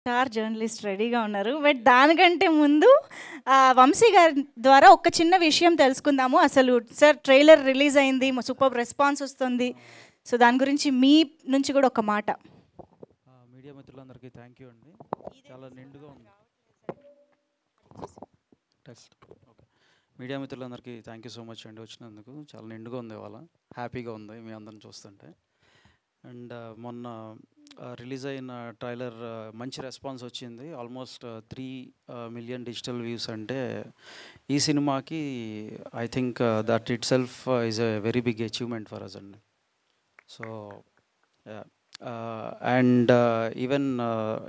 Star journalist రెడీగా ఉన్నారు. But దానికంటే ముందు వంశీ గారి ద్వారా ఒక చిన్న విషయం తెలుసుకుందాము. అసలు సార్ ట్రైలర్ రిలీజ్ అయింది, సూపర్ రెస్పాన్స్ వస్తుంది. సో దాని గురించి మీ నుంచి కూడా ఒక మాట. మీడియా మిత్రులందరికీ థ్యాంక్ యూ అండి. చాలా నిండుగా ఉంది. Test okay. మీడియా మిత్రులందరికీ థ్యాంక్ యూ సో మచ్ అండి వచ్చినందుకు. చాలా నిండుగా ఉంది ఇవాళ, హ్యాపీగా ఉంది మీ అందరిని చూస్తుంటే. అండ్ మొన్న రిలీజ్ అయిన ట్రైలర్ మంచి రెస్పాన్స్ వచ్చింది. ఆల్మోస్ట్ 3 మిలియన్ డిజిటల్ వ్యూస్ అంటే ఈ సినిమాకి I think that itself is a very big achievement for us అండి. So and even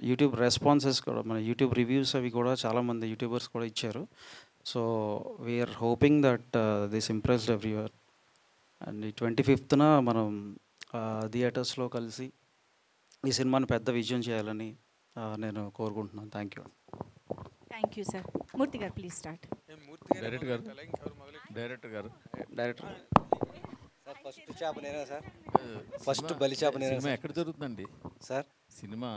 YouTube responses కూడా, మన యూట్యూబ్ రివ్యూస్ అవి కూడా చాలామంది యూట్యూబర్స్ కూడా ఇచ్చారు. So we are hoping that this impressed everyone. And ఈ 25న మనం థియేటర్స్లో కలిసి ఈ సినిమాని పెద్ద విజయం చేయాలని నేను కోరుకుంటున్నాను. Thank you. Thank you sir. Murthy garu please start. Director garu sir first చేప నేనే సార్. ఫస్ట్ బలి చేప నేనే. సినిమా ఎక్కడ జరుగుతుందండి సార్? సినిమా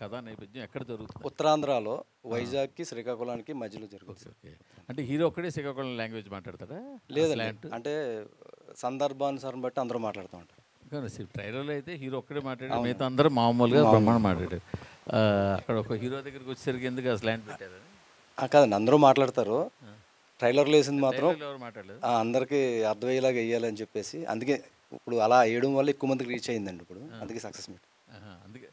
కథా నేపథ్యం ఎక్కడ జరుగుతుంది? ఉత్తరాంధ్రలో వైజాగ్కి శ్రీకాకుళానికి మధ్యలో జరుగుతుంది. ఓకే. అంటే హీరో ఒక్కడే శ్రీకాకుళం లాంగ్వేజ్ మాట్లాడతాడా? లేదండి, అంటే సందర్భానుసారం బట్టి అందరూ మాట్లాడుతూ ఉంటారు. కానీ ట్రైలర్లో అయితే హీరో ఒక్కడే మాట్లాడారు, మిగతా అందరూ మామూలుగా బ్రహ్మాండం మాట్లాడారు. అక్కడ ఒక హీరో దగ్గరికి వచ్చేసరికి ఎందుకు ఆ స్లాంట్ పెట్టారు? కాదండి, అందరూ మాట్లాడతారు. ట్రైలర్లో వేసింది మాత్రం ఎవరు మాట్లాడలేదు, అందరికీ అర్థమయ్యేలాగా వేయాలని చెప్పేసి, అందుకే ఇప్పుడు అలా వేయడం వల్ల ఎక్కువ మందికి రీచ్ అయిందండి. ఇప్పుడు అందుకే సక్సెస్ మీట్. అందుకే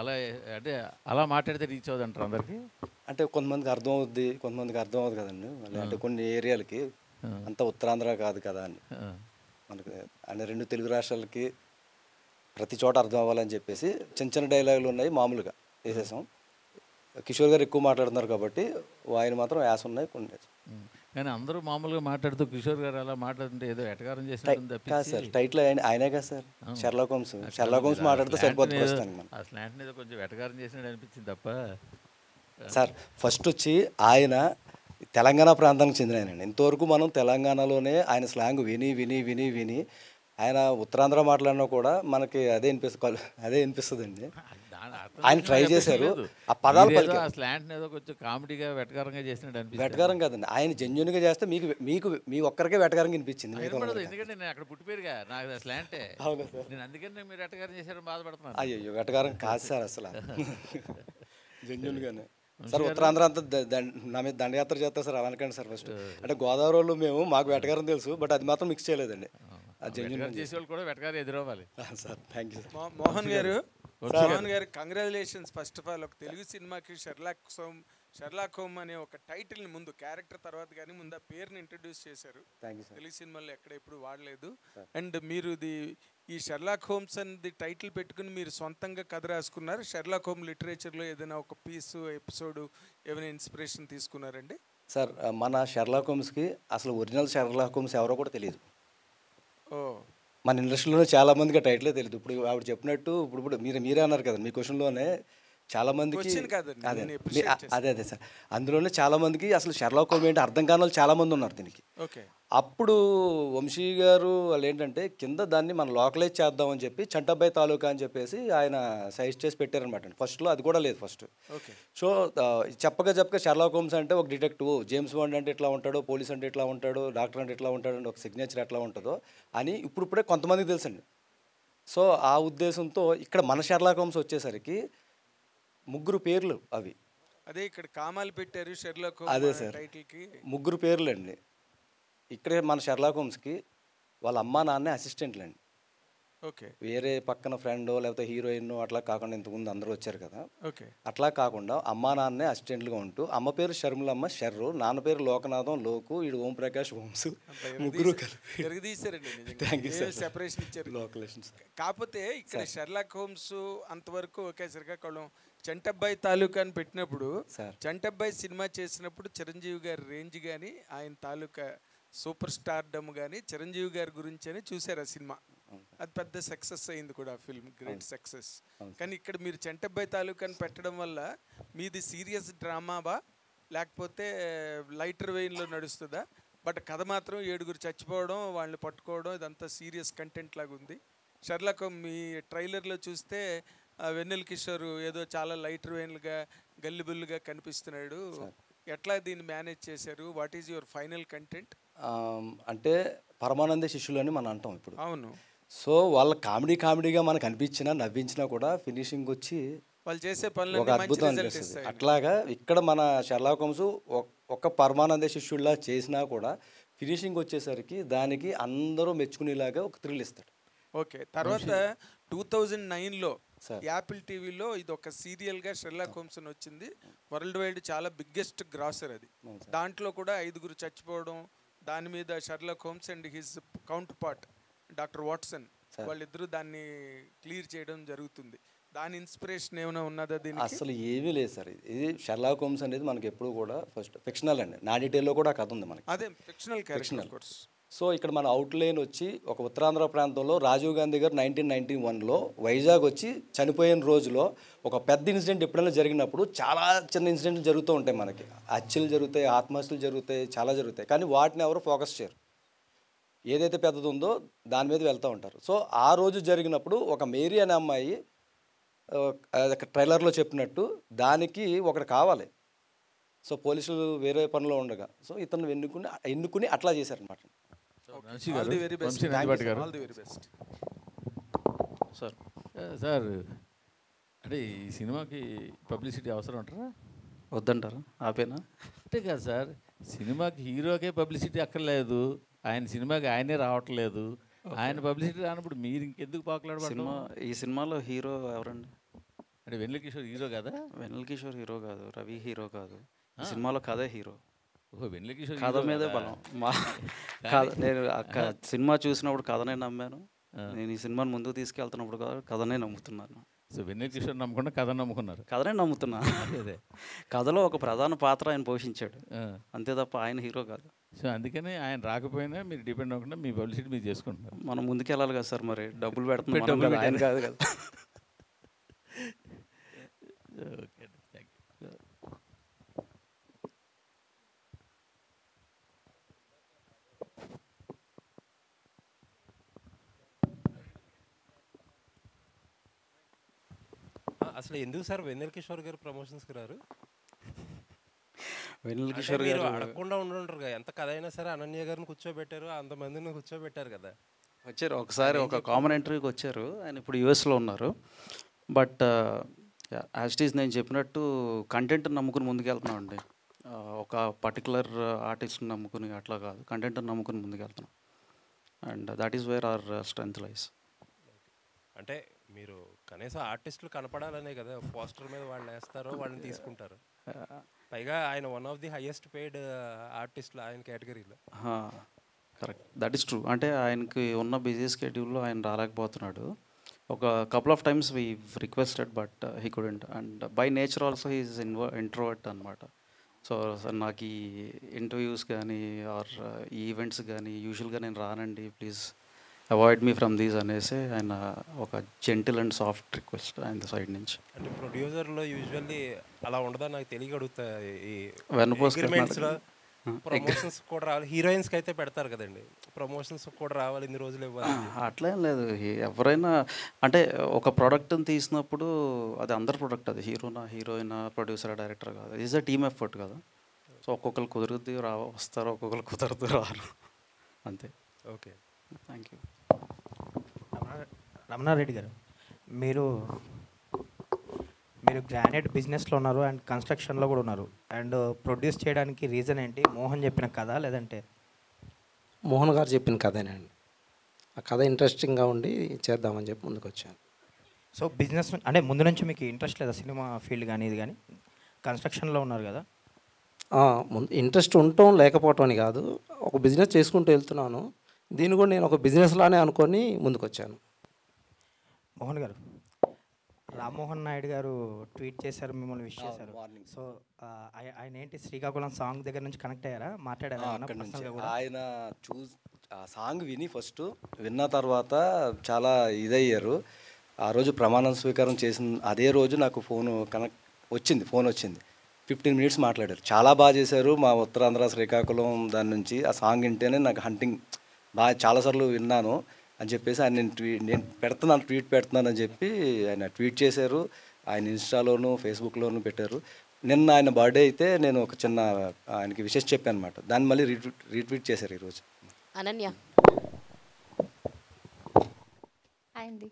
అలా అంటే అలా మాట్లాడితే రీచ్ అవుతుంది అంటారు అందరికి. అంటే కొంతమందికి అర్థం అవుద్ది, కొంతమందికి అర్థం అవుతుంది కదండి. మళ్ళీ అంటే కొన్ని ఏరియాలకి అంతా ఉత్తరాంధ్ర కాదు కదా అని మనకి, అంటే 2 తెలుగు రాష్ట్రాలకి ప్రతి చోట అర్థం అవ్వాలని చెప్పేసి చిన్న చిన్న డైలాగులు ఉన్నాయి, మామూలుగా వేసేసాం. కిషోర్ గారు ఎక్కువ మాట్లాడుతున్నారు కాబట్టి ఆయన మాత్రం యాస ఉన్నాయి కొన్ని. కానీ అందరూ మామూలుగా మాట్లాడుతూ కిషోర్ గారు అలా మాట్లాడుతుంటే ఏదో ఎటకారం చేసినట్టు కాదు సార్, టైటిల్ ఆయనే కదా sir, Sherlock Holmes. Sherlock Holmes మాట్లాడితే సరిపోతుంది ప్రస్తుతానికి. ఆ స్లాంట్ మీద కొంచెం ఎటకారం చేసినట్టు అనిపించింది తప్ప. సార్ ఫస్ట్ వచ్చి ఆయన తెలంగాణ ప్రాంతానికి చెందిన ఆయనండి. ఇంతవరకు మనం తెలంగాణలోనే ఆయన స్లాంగ్ విని విని విని విని ఆయన ఉత్తరాంధ్ర మాట్లాడినా కూడా మనకి అదే వినిపిస్తుందండి. ఆయన ట్రై చేశారు, ఆ పదాలు ఆ స్లాంట్ ఏదో కొంచెం కామెడీగా వెటకారంగా చేసినట్టు అనిపించింది. వెటకారం కాదండి, ఆయన జెన్యున్గా చేస్తే మీకు మీకు మీ ఒక్కరికే వెటకారంగా అనిపించింది. ఎందుకంటే నేను అక్కడ పుట్టిపోయారుగా, నాకు స్లాంటే. అవునా సార్? నేను అందుకని మీరు వెటకారం చేశారని బాధపడుతున్నాను. అయ్యో వెటకారం కాదు సార్, అసలు జెన్యున్గానే. సార్ ఉత్తరాంధ్ర అంతా నా మీద దండయాత్ర చేస్తారు సార్, అవనకండి సార్. ఫస్ట్ అంటే గోదావరి వాళ్ళు మేము, మాకు వెటకారం తెలుసు, బట్ అది మాత్రం మిక్స్ చేయలేదండి. చేసేవాళ్ళు కూడా వెటకారం ఎదురవ్వాలి sir. Thank you sir. Mohan garu, congratulations first of all. ఒక తెలుగు సినిమాకి షెర్లాక్ హోమ్ అనే ఒక టైటిల్ని ముందు, క్యారెక్టర్ తర్వాత కానీ ముందు ఆ పేరుని ఇంట్రడ్యూస్ చేశారు. తెలుగు సినిమాలో ఎక్కడ ఎప్పుడు వాడలేదు. అండ్ మీరు ఈ షెర్లాక్ హోమ్స్ అనేది టైటిల్ పెట్టుకుని మీరు సొంతంగా కథ రాసుకున్నారు. షెర్లాక్ హోమ్ లిటరేచర్లో ఏదైనా ఒక పీసు ఎపిసోడ్ ఏమైనా ఇన్స్పిరేషన్ తీసుకున్నారండి? సార్ మన షెర్లాక్ హోమ్స్కి అసలు ఒరిజినల్ షెర్లాక్ హోమ్స్ ఎవరో కూడా తెలియదు. మన ఇండస్ట్రీలోనే చాలా మందికి టైటిలే తెలియదు. ఇప్పుడు ఆవిడ చెప్పినట్టు ఇప్పుడు మీరే అన్నారు కదా మీ క్వశ్చన్లోనే, చాలా మందికి అదే సార్, అందులోనే చాలా మందికి అసలు షెర్లాక్ హోమ్స్ ఏంటి అర్థం కాని వాళ్ళు చాలా మంది ఉన్నారు దీనికి. అప్పుడు వంశీ గారు వాళ్ళు ఏంటంటే కింద దాన్ని మనం లోకలైజ్ చేద్దామని చెప్పి చంటబ్బాయి తాలూకా అని చెప్పేసి ఆయన సైజ్ చేసి పెట్టారనమాట. ఫస్ట్లో అది కూడా లేదు ఫస్ట్. సో చెప్పగా షెర్లాక్ హోమ్స్ అంటే ఒక డిటెక్టివ్, జేమ్స్ బాండ్ అంటే ఇట్లా ఉంటాడు, పోలీస్ అంటే ఇట్లా ఉంటాడు, డాక్టర్ అంటే ఇట్లా ఉంటాడు, ఒక సిగ్నేచర్ ఎట్లా ఉంటుందో అని ఇప్పుడే కొంతమందికి తెలుసండి. సో ఆ ఉద్దేశంతో ఇక్కడ మన షెర్లాక్ హోమ్స్ వచ్చేసరికి 3 పేర్లు అవి. అదే ఇక్కడ కామాలు పెట్టారు షెర్లాక్. అదే సార్, 3 పేర్లు అండి. ఇక్కడే మన షెర్లాక్ హోమ్స్కి వాళ్ళ అమ్మా నాన్నే అసిస్టెంట్లు అండి. వేరే పక్కన ఫ్రెండ్ లేకపోతే హీరోయిన్ అట్లా కాకుండా ఇంతకుముందు అందరూ వచ్చారు కదా, అట్లా కాకుండా అమ్మా నాన్నే అసిస్టెంట్లుగా ఉంటూ, అమ్మ పేరు షర్మిలమ్మ షర్రు, నాన్న పేరు లోకనాథం లోకు, ఈడు ఓం ప్రకాష్ హోమ్స్, 3 కలిపి సెపరేషన్ ఇచ్చారు. కాకపోతే ఇక్కడ షెర్లాక్ హోమ్స్ అంతవరకు ఒకే శ్రీకాకుళం. చంటబ్బాయి తాలూకా అని పెట్టినప్పుడు, చంటబ్బాయి సినిమా చేసినప్పుడు చిరంజీవి గారి రేంజ్ కానీ ఆయన తాలూకా సూపర్ స్టార్డమ్ కానీ చిరంజీవి గారి గురించి అని చూశారు ఆ సినిమా. అది పెద్ద సక్సెస్ అయింది కూడా ఆ ఫిల్మ్, గ్రేట్ సక్సెస్. కానీ ఇక్కడ మీరు చంటబ్బాయి తాలూకాని పెట్టడం వల్ల మీది సీరియస్ డ్రామావా లేకపోతే లైటర్ వెయిన్లో నడుస్తుందా? బట్ కథ మాత్రం 7 చచ్చిపోవడం, వాళ్ళని పట్టుకోవడం, ఇదంతా సీరియస్ కంటెంట్ లాగా ఉంది. షెర్లాక్ మీ ట్రైలర్లో చూస్తే వెన్నెల కిషోర్ ఏదో చాలా లైటర్ వెయిన్గా గల్లిబుల్లుగా కనిపిస్తున్నాడు, ఎట్లా దీన్ని మేనేజ్ చేశారు? What is your final content? అంటే పరమానంద శిష్యులు అని మనం అంటాం ఇప్పుడు. అవును. సో వాళ్ళ కామెడీగా మనకు అనిపించినా నవ్వించినా కూడా ఫినిషింగ్ వచ్చి వాళ్ళు చేసే పనులు ఒక అద్భుతం అనిపిస్తుంది. అట్లాగా ఇక్కడ మన షెర్లాక్ హోమ్స్ ఒక పరమానంద శిష్యుల్లా చేసినా కూడా ఫినిషింగ్ వచ్చేసరికి దానికి అందరూ మెచ్చుకునేలాగా ఒక థ్రిల్ ఇస్తాడు. ఓకే. తర్వాత 2009లో యాపిల్ టీవీలో ఇది ఒక సీరియల్గా షెర్లాక్ హోమ్స్ అని వచ్చింది. వరల్డ్ వైడ్ చాలా బిగ్గెస్ట్ గ్రాసర్ అది. దాంట్లో కూడా 5 చచ్చిపోవడం, దాని మీద Sherlock Holmes and his counter part doctor Watson వాళ్ళిద్దరూ దాన్ని క్లియర్ చేయడం జరుగుతుంది. దాని ఇన్స్పిరేషన్ ఏమైనా ఉన్నదా దీనికి? అసలు ఏమీ లేదు సార్. ఇది షెర్లాక్ హోమ్స్ అనేది మనకి ఎప్పుడు కూడా ఫస్ట్ ఫిక్షనల్ అండి. నా డీటెయిల్లో కూడా కథ ఉంది మనకి. అదే ఫిక్షనల్ క్యారెక్టర్. సో ఇక్కడ మన అవుట్లైన్ వచ్చి ఒక ఉత్తరాంధ్ర ప్రాంతంలో రాజీవ్ గాంధీ గారు 1991లో వైజాగ్ వచ్చి చనిపోయిన రోజులో ఒక పెద్ద ఇన్సిడెంట్ ఎప్పుడైనా జరిగినప్పుడు చాలా చిన్న ఇన్సిడెంట్లు జరుగుతూ ఉంటాయి. మనకి హత్యలు జరుగుతాయి, ఆత్మహత్యలు జరుగుతాయి, చాలా జరుగుతాయి. కానీ వాటిని ఎవరు ఫోకస్ చేయరు. ఏదైతే పెద్దది ఉందో దాని మీద వెళ్తూ ఉంటారు. సో ఆ రోజు జరిగినప్పుడు ఒక మేరీ అనే అమ్మాయి ట్రైలర్లో చెప్పినట్టు దానికి ఒకటి కావాలి. సో పోలీసులు వేరే పనిలో ఉండగా సో ఇతను ఎన్నుకుని అట్లా చేశారనమాట. సార్ అంటే ఈ సినిమాకి పబ్లిసిటీ అవసరం అంటారా? వద్దంటారా? ఆపేనా? అంటే కాదు సార్, సినిమాకి హీరోకే పబ్లిసిటీ అక్కర్లేదు, ఆయన సినిమాకి ఆయనే రావట్లేదు, ఆయన పబ్లిసిటీ రానప్పుడు మీరు ఇంకెందుకు పాకులాడబడతారు? ఈ సినిమాలో హీరో ఎవరండి? అంటే వెన్నెల కిషోర్ హీరో కదా? వెన్నెల కిషోర్ హీరో కాదు, రవి హీరో కాదు. ఈ సినిమాలో కథే హీరో. ఓహో, వెన్నెల కిషోర్ కథ మీదే బలం. నేను సినిమా చూసినప్పుడు కథనే నమ్మాను. నేను ఈ సినిమాని ముందుకు తీసుకెళ్తున్నప్పుడు కథనే నమ్ముతున్నాను. సో వెన్నెల కిషోర్ నమ్మకుండా కథ నమ్ముకున్నారు? కథనే నమ్ముతున్నా. అదే కథలో ఒక ప్రధాన పాత్ర ఆయన పోషించాడు, అంతే తప్ప ఆయన హీరో కాదు. సో అందుకని ఆయన రాకపోయినా మీరు డిపెండ్ అవ్వకుండా మీ పబ్లిసిటీ మీరు చేసుకుంటున్నారు. మనం ముందుకెళ్ళాలి కదా సార్, మరి డబ్బులు పెడుతున్నాం, ఆయన కాదు కదా. Okay, thank you. అసలు ఎందుకు సార్ వెన్నెల కిషోర్ గారు ప్రమోషన్స్కి రారు? వెన్నెల కిషోర్ గారు అడగకుండా ఉండుంటారు కదా. ఎంత కథ అయినా సరే అనన్య గారిని కూర్చోబెట్టారు, అంతమందిని కూర్చోబెట్టారు కదా. వచ్చారు ఒకసారి ఒక కామెంటరీకి వచ్చారు. ఆయన ఇప్పుడు యూఎస్లో ఉన్నారు. బట్ యాజ్ ఇట్ ఈస్ నేను చెప్పినట్టు కంటెంట్ నమ్ముకుని ముందుకెళ్తున్నాం అండి. ఒక పర్టికులర్ ఆర్టిస్ట్ని నమ్ముకుని అట్లా కాదు, కంటెంట్ని నమ్ముకుని ముందుకెళ్తున్నాం. And that is where our strength lies. అంటే మీరు కనీసం ఆర్టిస్టులు కనపడాలనే కదా పోస్టర్ మీద వాళ్ళు వేస్తారో వాళ్ళని తీసుకుంటారు. పైగా ఆయన one of the highest paid ఆర్టిస్టులు ఆయన కేటగిరీలో. Correct, that is true. అంటే ఆయనకి ఉన్న బిజీ స్కెడ్యూల్లో ఆయన రాలేకపోతున్నాడు. ఒక couple of times we requested but he couldn't. And by nature also he is introvert అనమాట. సో నాకు ఈ ఇంటర్వ్యూస్ కానీ ఆర్ ఈ ఈవెంట్స్ కానీ యూజువల్గా నేను రానండి, please avoid me from these అనేసి ఆయన ఒక జెంటిల్ అండ్ సాఫ్ట్ రిక్వెస్ట్ ఆయన సైడ్ నుంచి. అంటే ప్రొడ్యూసర్లో యూజువల్లీ అలా ఉండదా నాకు తెలియ అడుగుతాయి. ప్రమోషన్స్ కూడా రావాలి, హీరోయిన్స్కి అయితే పెడతారు కదండి, ప్రమోషన్స్ కూడా రావాలి, ఇన్ని రోజులు ఇవ్వాలి. అట్లేం లేదు. ఎవరైనా అంటే ఒక ప్రోడక్ట్ని తీసినప్పుడు అది అందరి ప్రోడక్ట్, అది హీరోనా హీరోయినా ప్రొడ్యూసర్ డైరెక్టర్ కాదు, ఈజ్ అ టీమ్ ఎఫర్ట్ కదా. సో ఒక్కొక్కరు కుదురుద్ది వస్తారు, ఒక్కొక్కరు కుదరదు రారు, అంతే. Okay, thank you. రమణారెడ్డి గారు, మీరు గ్రానైట్ బిజినెస్లో ఉన్నారు అండ్ కన్స్ట్రక్షన్లో కూడా ఉన్నారు. అండ్ ప్రొడ్యూస్ చేయడానికి రీజన్ ఏంటి? మోహన్ చెప్పిన కథ లేదంటే? మోహన్ గారు చెప్పిన కథేనండి. ఆ కథ ఇంట్రెస్టింగ్గా ఉండి చేద్దామని చెప్పి ముందుకు వచ్చాను. సో బిజినెస్ అంటే ముందు నుంచి మీకు ఇంట్రెస్ట్ లేదా సినిమా ఫీల్డ్ కానీ ఇది కానీ? కన్స్ట్రక్షన్లో ఉన్నారు కదా. ముందు ఇంట్రెస్ట్ ఉండటం లేకపోవటం అని కాదు, ఒక బిజినెస్ చేసుకుంటూ వెళ్తున్నాను. దీన్ని కూడా నేను ఒక బిజినెస్ లానే అనుకొని ముందుకు వచ్చాను. మోహన్ గారు, రామ్మోహన్ నాయుడు గారు ట్వీట్ చేశారు, మిమ్మల్ని విష్ చేశారు. సో ఆయన ఏంటి శ్రీకాకుళం సాంగ్ దగ్గర నుంచి కనెక్ట్ అయ్యారా, మాట్లాడారా? ఆయన ఆ సాంగ్ విన్న తర్వాత చాలా ఇదయ్యారు. ఆ రోజు ప్రమాణం స్వీకారం చేసిన అదే రోజు నాకు ఫోన్ వచ్చింది. 15 minutes మాట్లాడారు. చాలా బాగా చేశారు. మా ఉత్తరాంధ్ర శ్రీకాకుళం దాని నుంచి ఆ సాంగ్ వింటేనే నాకు హంటింగ్ బాగా చాలాసార్లు విన్నాను. అని చెప్పేసి ఆయన నేను ట్వీట్ పెడుతున్నాను అని చెప్పి ఆయన ట్వీట్ చేశారు. ఆయన ఇన్స్టాలోను ఫేస్బుక్లోను పెట్టారు. నిన్న ఆయన బర్త్డే అయితే నేను ఒక చిన్న ఆయనకి విషెస్ చెప్పాను అనమాట. దాన్ని మళ్ళీ రీట్వీట్ చేశారు ఈరోజు. అనన్య అండి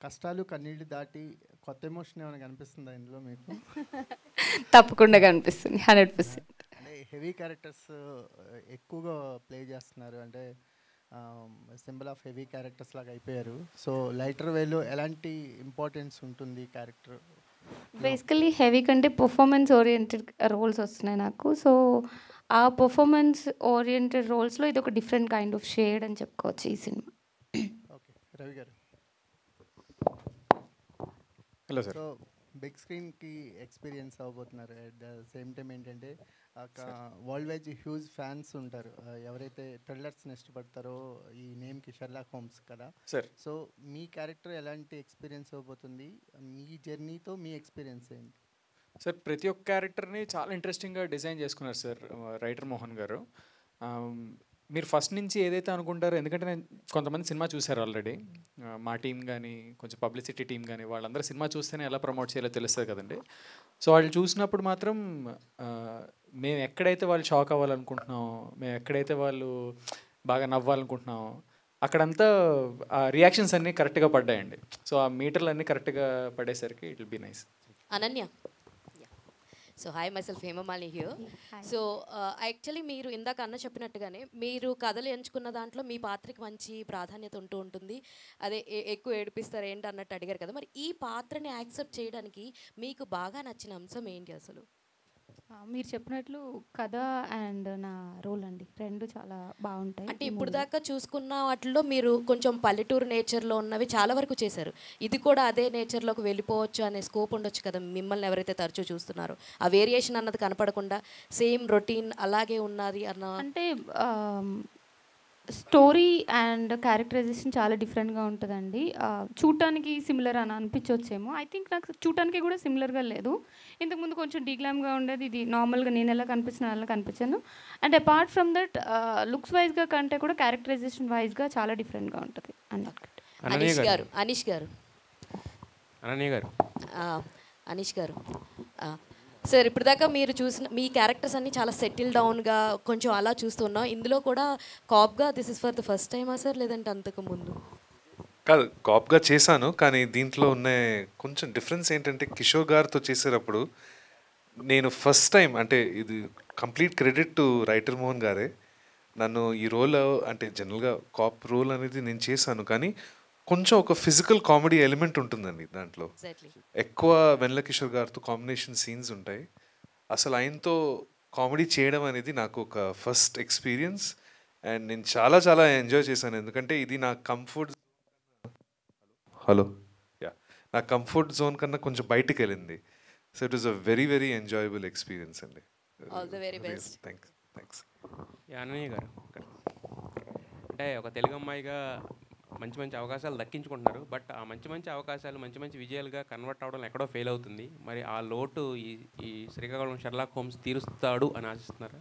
కష్టాలు కన్నీళ్ళు దాటి కొత్త ఎమోషన్ ఏమైనా కనిపిస్తుందా ఇందులో మీకు? తప్పకుండా కనిపిస్తుంది 100%. అంటే హెవీ క్యారెక్టర్స్ ఎక్కువగా ప్లే చేస్తున్నారు, అంటే సింబల్ ఆఫ్ హెవీ క్యారెక్టర్స్ లాగా అయిపోయారు. సో లైటర్ వేలో ఎలాంటి ఇంపార్టెన్స్ ఉంటుంది క్యారెక్టర్? బేసికలీ హెవీ కంటే పర్ఫార్మెన్స్ ఓరియంటెడ్ రోల్స్ వస్తున్నాయి నాకు. సో ఆ పర్ఫార్మెన్స్ ఓరియంటెడ్ రోల్స్లో ఇది ఒక డిఫరెంట్ కైండ్ ఆఫ్ షేడ్ అని చెప్పుకోవచ్చు ఈ cinema. Okay, Ravi garu. Hello sir. So big స్క్రీన్కి ఎక్స్పీరియన్స్ అవ్వబోతున్నారు. అట్ ద సేమ్ టైం ఏంటంటే వరల్డ్ వైజ్ హ్యూజ్ ఫ్యాన్స్ ఉంటారు ఎవరైతే థ్రిల్లర్స్ని ఇష్టపడతారో ఈ నేమ్కి, షెర్లాక్ హోమ్స్ కదా సార్. సో మీ క్యారెక్టర్ ఎలాంటి ఎక్స్పీరియన్స్ అవ్వబోతుంది? మీ జర్నీతో మీ ఎక్స్పీరియన్స్ ఏంటి? సార్, ప్రతి ఒక్క క్యారెక్టర్ని చాలా ఇంట్రెస్టింగ్గా డిజైన్ చేసుకున్నారు సార్ రైటర్ మోహన్ గారు. మీరు ఫస్ట్ నుంచి ఏదైతే అనుకుంటారో, ఎందుకంటే నేను కొంతమంది సినిమా చూశారు ఆల్రెడీ, మా టీం కానీ కొంచెం పబ్లిసిటీ టీం కానీ వాళ్ళందరూ సినిమా చూస్తేనే ఎలా ప్రమోట్ చేయాలో తెలుస్తుంది కదండి. సో వాళ్ళు చూసినప్పుడు మాత్రం మేము ఎక్కడైతే వాళ్ళు షాక్ అవ్వాలనుకుంటున్నామో, మేము ఎక్కడైతే వాళ్ళు బాగా నవ్వాలనుకుంటున్నామో అక్కడంతా ఆ రియాక్షన్స్ అన్నీ కరెక్ట్గా పడ్డాయండి. సో ఆ మీటర్లు అన్నీ కరెక్ట్గా పడేసరికి it will be nice. Ananya. So hi, myself Hemamalini here. So actually మీరు ఇందాక అన్న చెప్పినట్టుగానే మీరు కథలు ఎంచుకున్న దాంట్లో మీ పాత్రకి మంచి ప్రాధాన్యత ఉంటూ ఉంటుంది. అదే ఎక్కువ ఏడిపిస్తారు ఏంటి అన్నట్టు అడిగారు కదా, మరి ఈ పాత్రని యాక్సెప్ట్ చేయడానికి మీకు బాగా నచ్చిన అంశం ఏంటి అసలు? మీరు చెప్పినట్లు కథ అండ్ నా రోల్ అండి, రెండు చాలా బాగుంటాయి. అంటే ఇప్పుడు దాకా చూసుకున్న వాటిలో మీరు కొంచెం పల్లెటూరు నేచర్లో ఉన్నవి చాలా వరకు చేశారు. ఇది కూడా అదే నేచర్లోకి వెళ్ళిపోవచ్చు అనే స్కోప్ ఉండొచ్చు కదా మిమ్మల్ని ఎవరైతే తరచూ చూస్తున్నారో. ఆ వేరియేషన్ అన్నది కనపడకుండా సేమ్ రొటీన్ అలాగే ఉన్నది అన్న. అంటే స్టోరీ అండ్ క్యారెక్టరైజేషన్ చాలా డిఫరెంట్గా ఉంటుందండి. చూడటానికి సిమిలర్ అని అనిపించవచ్చేమో. ఐ థింక్ నాకు చూడటానికి కూడా సిమిలర్గా లేదు. ఇంతకుముందు కొంచెం డీగ్లామ్గా ఉండేది, ఇది నార్మల్గా నేను ఎలా కనిపించిన అలా కనిపించాను. And apart from that looks వైజ్గా కంటే కూడా క్యారెక్టరైజేషన్ వైజ్గా చాలా డిఫరెంట్గా ఉంటుంది అన్నట్టు. అనీష్ గారు. అనీష్ గారు సార్, ఇప్పుడు దాకా మీరు చూసిన మీ క్యారెక్టర్స్ అన్నీ చాలా సెటిల్ డౌన్గా కొంచెం అలా చూస్తున్నాం. ఇందులో కూడా కాప్గా this is for the first టైమా సార్, లేదంటే అంతకు ముందు? కాదు, కాప్గా చేశాను, కానీ దీంట్లో ఉన్న కొంచెం డిఫరెన్స్ ఏంటంటే కిషోర్ గారితో చేసేటప్పుడు నేను ఫస్ట్ టైం, అంటే ఇది complete credit to writer Mohan గారే, నన్ను ఈ రోల్, అంటే జనరల్గా కాప్ రోల్ అనేది నేను చేశాను, కానీ కొంచెం ఒక ఫిజికల్ కామెడీ ఎలిమెంట్ ఉంటుందండి దాంట్లో. ఎక్కువ వెన్నెల కిషోర్ గారితో కాంబినేషన్ సీన్స్ ఉంటాయి. అసలు ఆయనతో కామెడీ చేయడం అనేది నాకు ఒక ఫస్ట్ ఎక్స్పీరియన్స్ అండ్ నేను చాలా చాలా ఎంజాయ్ చేశాను. ఎందుకంటే ఇది నా కంఫర్ట్ నా కంఫర్ట్ జోన్ కన్నా కొంచెం బయటికి వెళ్ళింది. So it was a very very enjoyable experience అండి. All the very best. Thanks. Ananya garu, అంటే ఒక తెలుగు అమ్మాయిగా మంచి మంచి అవకాశాలు దక్కించుకుంటున్నారు. బట్ ఆ మంచి మంచి అవకాశాలు మంచి మంచి విజయాలుగా కన్వర్ట్ అవ్వడం ఎక్కడో ఫెయిల్ అవుతుంది. మరి ఆ లోటు ఈ శ్రీకాకుళం షెర్లాక్ హోమ్స్ తీరుస్తాడు అని ఆశిస్తున్నారా?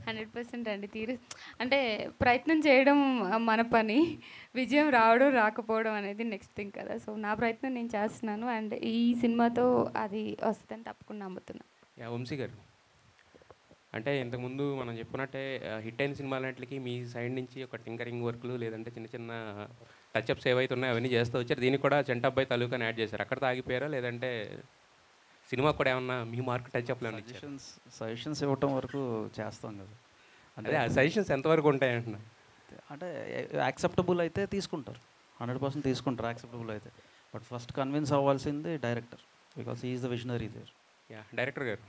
100% అండి. అంటే ప్రయత్నం చేయడం మన పని, విజయం రావడం రాకపోవడం అనేది నెక్స్ట్ థింగ్ కదా. సో నా ప్రయత్నం నేను చేస్తున్నాను అండ్ ఈ సినిమాతో అది వస్తుందని తప్పకుండా నమ్ముతున్నాను. వంశీ గారు, అంటే ఇంతకుముందు మనం చెప్పినట్టే హిట్ అయిన సినిమాలన్నింటికి మీ సైడ్ నుంచి ఒక టింకరింగ్ వర్క్లు లేదంటే చిన్న చిన్న టచ్అప్స్ ఏవైతే ఉన్నాయో అవన్నీ చేస్తూ వచ్చారు. దీనికి కూడా చంటబ్బాయి తాలూకాని యాడ్ చేశారు. అక్కడ ఆగిపోయారా, లేదంటే సినిమా కూడా ఏమన్నా మీ మార్క్ టచ్అప్లు ఏమన్నా? సజెషన్స్ ఇవ్వటం వరకు చేస్తాం కదా. అంటే ఆ సజెషన్స్ ఎంతవరకు ఉంటాయి అంటున్నా? అంటే యాక్సెప్టబుల్ అయితే తీసుకుంటారు, 100% తీసుకుంటారు యాక్సెప్టబుల్ అయితే. బట్ ఫస్ట్ కన్విన్స్ అవ్వాల్సింది director, because he is the visionary there. Director garu,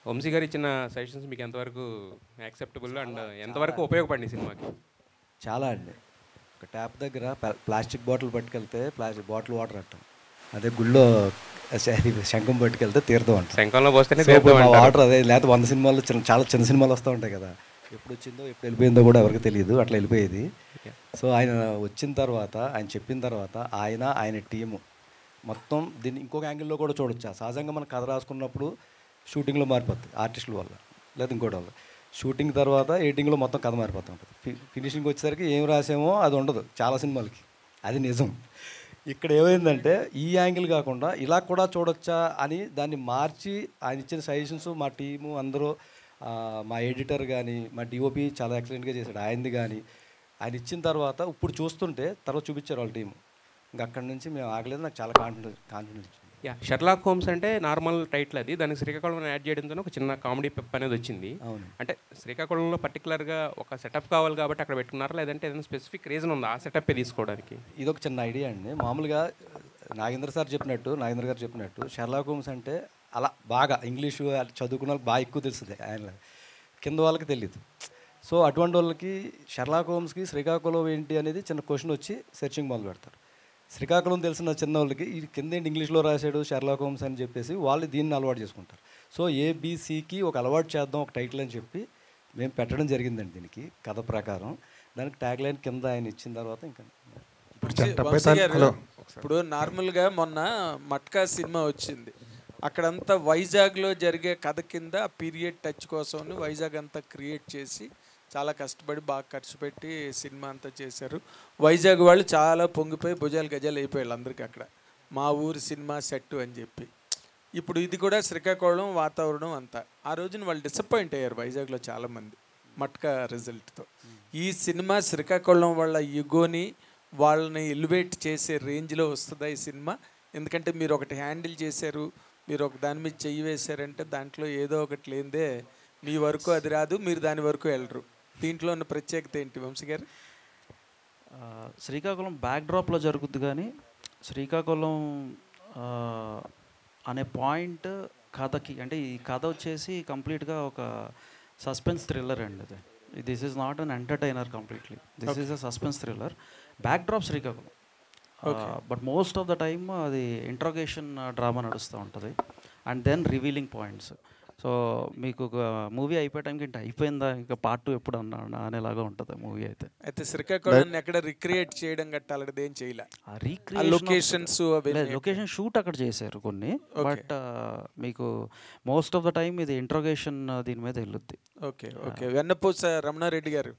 Vamsi గారు ఇచ్చిన సజెషన్స్ మీకు ఎంతవరకు యాక్సెప్టబుల్ అండ్ ఎంతవరకు ఉపయోగపడింది సినిమాకి? చాలా అండి. ఒక ట్యాప్ దగ్గర ప్లాస్టిక్ బాటిల్ పట్టుకెళ్తే ప్లాస్టిక్ బాటిల్ వాటర్ అంటాం, అదే గుళ్ళో శంఖం పట్టుకెళ్తే తీర్థం అంటాం. శంఖంలో పోస్తేనే వాటర్ అదే. లేకపోతే 100 సినిమాలు చాలా చిన్న సినిమాలు వస్తూ ఉంటాయి కదా, ఎప్పుడు వచ్చిందో ఎప్పుడు వెళ్ళిపోయిందో కూడా ఎవరికి తెలియదు, అట్లా వెళ్ళిపోయేది. సో ఆయన వచ్చిన తర్వాత, ఆయన చెప్పిన తర్వాత ఆయన టీము మొత్తం దీన్ని ఇంకొక యాంగిల్లో కూడా చూడొచ్చు. సహజంగా మనం కథ రాసుకున్నప్పుడు షూటింగ్లో మారిపోతుంది ఆర్టిస్టుల వల్ల. లేదా ఇంకోటి అవ్వదు. షూటింగ్ తర్వాత ఎడిటింగ్లో మొత్తం కథ మారిపోతూ ఉంటుంది. ఫినిషింగ్ వచ్చేసరికి ఏం రాసామో అది ఉండదు చాలా సినిమాలకి, అది నిజం. ఇక్కడ ఏమైందంటే ఈ యాంగిల్ కాకుండా ఇలా కూడా చూడొచ్చా అని దాన్ని మార్చి ఆయన ఇచ్చిన సజెషన్స్ మా టీము అందరూ, మా ఎడిటర్ కానీ మా డిఓపి చాలా ఎక్సలెంట్గా చేశాడు ఆయనది కానీ. ఆయన ఇచ్చిన తర్వాత ఇప్పుడు చూస్తుంటే తర్వాత చూపించారు వాళ్ళ టీము. ఇంకా అక్కడి నుంచి మేము ఆగలేదు. నాకు చాలా కాన్ఫిడెన్స్. యా, షెర్లాక్ హోమ్స్ అంటే నార్మల్ టైటిల్ అది, దానికి శ్రీకాకుళం యాడ్ చేయడంతో ఒక చిన్న కామెడీ పెప్ అనేది వచ్చింది. అంటే శ్రీకాకుళంలో పర్టికులర్గా ఒక సెటప్ కావాలి కాబట్టి అక్కడ పెట్టుకున్నారా, లేదంటే ఏదైనా స్పెసిఫిక్ రీజన్ ఉందా ఆ సెటప్ తీసుకోవడానికి? ఇది ఒక చిన్న ఐడియా అండి. మామూలుగా నాగేంద్ర గారు చెప్పినట్టు షెర్లాక్ హోమ్స్ అంటే అలా బాగా ఇంగ్లీషు చదువుకున్న వాళ్ళకి బాగా ఎక్కువ తెలుస్తుంది, ఆయన కింద వాళ్ళకి తెలియదు. సో అటువంటి వాళ్ళకి షెర్లాక్ హోమ్స్కి శ్రీకాకుళం ఏంటి అనేది చిన్న క్వశ్చన్ వచ్చి సెర్చింగ్ మొదలు పెడతారు. శ్రీకాకుళం తెలిసిన చిన్న వాళ్ళకి ఇది కింద ఏంటి ఇంగ్లీష్లో రాశాడు షెర్లాక్ హోమ్స్ అని చెప్పేసి వాళ్ళు దీన్ని అలవాటు చేసుకుంటారు. సో ఏబిసికి ఒక అలవాటు చేద్దాం ఒక టైటిల్ అని చెప్పి మేము పెట్టడం జరిగిందండి. దీనికి కథ ప్రకారం దానికి ట్యాగ్ లైన్ కింద ఆయన ఇచ్చిన తర్వాత ఇంకా ఇప్పుడు నార్మల్గా మొన్న మట్కా సినిమా వచ్చింది, అక్కడంతా వైజాగ్లో జరిగే కథ కింద పీరియడ్ టచ్ కోసం వైజాగ్ అంతా క్రియేట్ చేసి చాలా కష్టపడి బాగా ఖర్చు పెట్టి సినిమా అంతా చేశారు. వైజాగ్ వాళ్ళు చాలా పొంగిపోయి భుజాలు గజాలు అయిపోయారు అందరికీ అక్కడ, మా ఊరి సినిమా సెట్ అని చెప్పి. ఇప్పుడు ఇది కూడా శ్రీకాకుళం వాతావరణం అంతా. ఆ రోజున వాళ్ళు డిసప్పాయింట్ అయ్యారు వైజాగ్లో చాలామంది మట్కా రిజల్ట్తో. ఈ సినిమా శ్రీకాకుళం వాళ్ళ యుగోని వాళ్ళని ఎలివేట్ చేసే రేంజ్లో వస్తుందా ఈ సినిమా? ఎందుకంటే మీరు ఒకటి హ్యాండిల్ చేశారు, మీరు ఒక దాని మీద చెయ్యి వేశారంటే దాంట్లో ఏదో ఒకటి లేదే మీ వరకు అది రాదు, మీరు దాని వరకు వెళ్ళరు. దీంట్లో ఉన్న ప్రత్యేకత ఏంటి వంశీ గారు? శ్రీకాకుళం బ్యాక్డ్రాప్లో జరుగుద్ది, కానీ శ్రీకాకుళం అనే పాయింట్ కథకి, అంటే ఈ కథ వచ్చేసి కంప్లీట్గా ఒక సస్పెన్స్ థ్రిల్లర్ అండి. అది this is not an entertainer completely, this is a suspense thriller. Backdrop Srikakulam, but most of the time అది ఇంట్రోగేషన్ డ్రామా నడుస్తూ ఉంటుంది and then revealing points. So మీకు ఒక మూవీ అయిపోయే టైంకి ఇంకా అయిపోయిందా, ఇంకా పార్ట్ 2 ఎప్పుడు అన్నా అనేలాగా ఉంటుంది మూవీ అయితే. అయితే శ్రీకాకుళం ఎక్కడ రిక్రియేట్ చేయడం గట్టాలది ఏం చేయలే, లొకేషన్స్ లొకేషన్ షూట్ అక్కడ చేశారు కొన్ని, బట్ మీకు మోస్ట్ ఆఫ్ ద టైమ్ ఇది ఇంట్రోగేషన్ దీని మీద వెళ్ళుద్ది. Okay okay. వెన్నపూస రమణారెడ్డి గారు,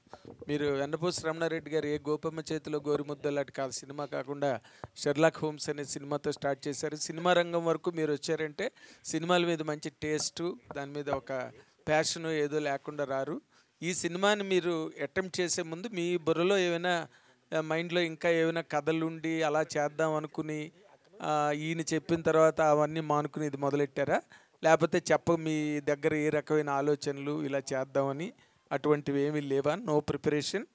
మీరు వెన్నపూస రమణారెడ్డి గారు ఏ గోపమ్మ చేతిలో గోరుముద్దలాంటి కాదు సినిమా కాకుండా షెర్లాక్ హోమ్స్ అనే సినిమాతో స్టార్ట్ చేశారు. సినిమా రంగం వరకు మీరు వచ్చారంటే సినిమాల మీద మంచి టేస్టు, దాని మీద ఒక ప్యాషన్ ఏదో లేకుండా రారు. ఈ సినిమాని మీరు అటెంప్ట్ చేసే ముందు మీ బుర్రలో ఏమైనా మైండ్లో ఇంకా ఏమైనా కథలుండి అలా చేద్దాం అనుకుని ఈయన చెప్పిన తర్వాత అవన్నీ మానుకుని ఇది మొదలెట్టారా, లేకపోతే మీ దగ్గర ఏ రకమైన ఆలోచనలు ఇలా చేద్దామని అటువంటివి ఏమీ లేవా? No preparation?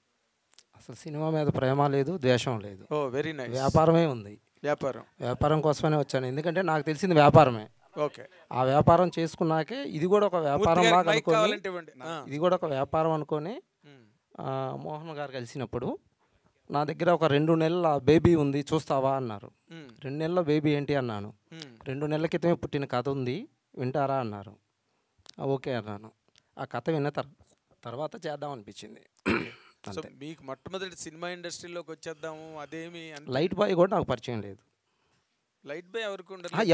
అసలు సినిమా మీద ప్రేమ లేదు, ద్వేషం లేదు. ఓ వెరీ నైస్. వ్యాపారమే ఉంది. వ్యాపారం కోసమే వచ్చాను, ఎందుకంటే నాకు తెలిసింది వ్యాపారమే. ఓకే. ఆ వ్యాపారం చేసుకున్నాకే ఇది కూడా ఒక వ్యాపారం లాగా అనుకోని, ఇది కూడా ఒక వ్యాపారం అనుకొని మోహన్ గారు కలిసినప్పుడు నా దగ్గర ఒక 2 నెలల బేబీ ఉంది చూస్తావా అన్నారు. 2 నెలల బేబీ ఏంటి అన్నాను. 2 నెలల క్రితమే పుట్టిన కథ ఉంది వింటారా అన్నారు. ఓకే అన్నాను. ఆ కథ విన్న తర్వాత చేద్దాం అనిపించింది. మీకు మొట్టమొదటి సినిమా ఇండస్ట్రీలోకి వచ్చేద్దాము అదేమి? లైట్ బాయ్ కూడా నాకు పరిచయం లేదు. లైట్ బాయ్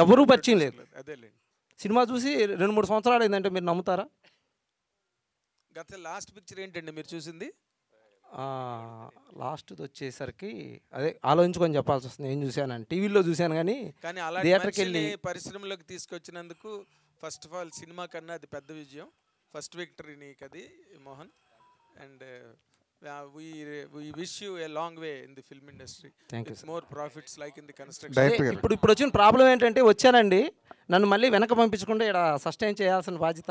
ఎవరు పరిచయం లేదు. సినిమా చూసి 2-3 సంవత్సరాలు అయిందంటే మీరు నమ్ముతారా? గత లాస్ట్ పిక్చర్ ఏంటండి మీరు చూసింది? లాస్ట్ది వచ్చేసరికి అదే ఆలోచించుకొని చెప్పాల్సి వస్తుంది. ఏం చూశాను టీవీలో చూశాను, కానీ థియేటర్కి వెళ్ళి పరిశ్రమలోకి తీసుకొచ్చినందుకు ఫస్ట్ ఆఫ్ ఆల్ సినిమా కన్నా అది పెద్ద విజయం, ఫస్ట్ విక్టరీ నీకు అది Mohan. And we wish you a long way in the film industry. It's more profits like in the construction. ఇప్పుడు వచ్చిన ప్రాబ్లం ఏంటంటే వచ్చానండి, నన్ను మళ్ళీ వెనక పంపించకుండా ఇక్కడ సస్టైన్ చేయాల్సిన బాధ్యత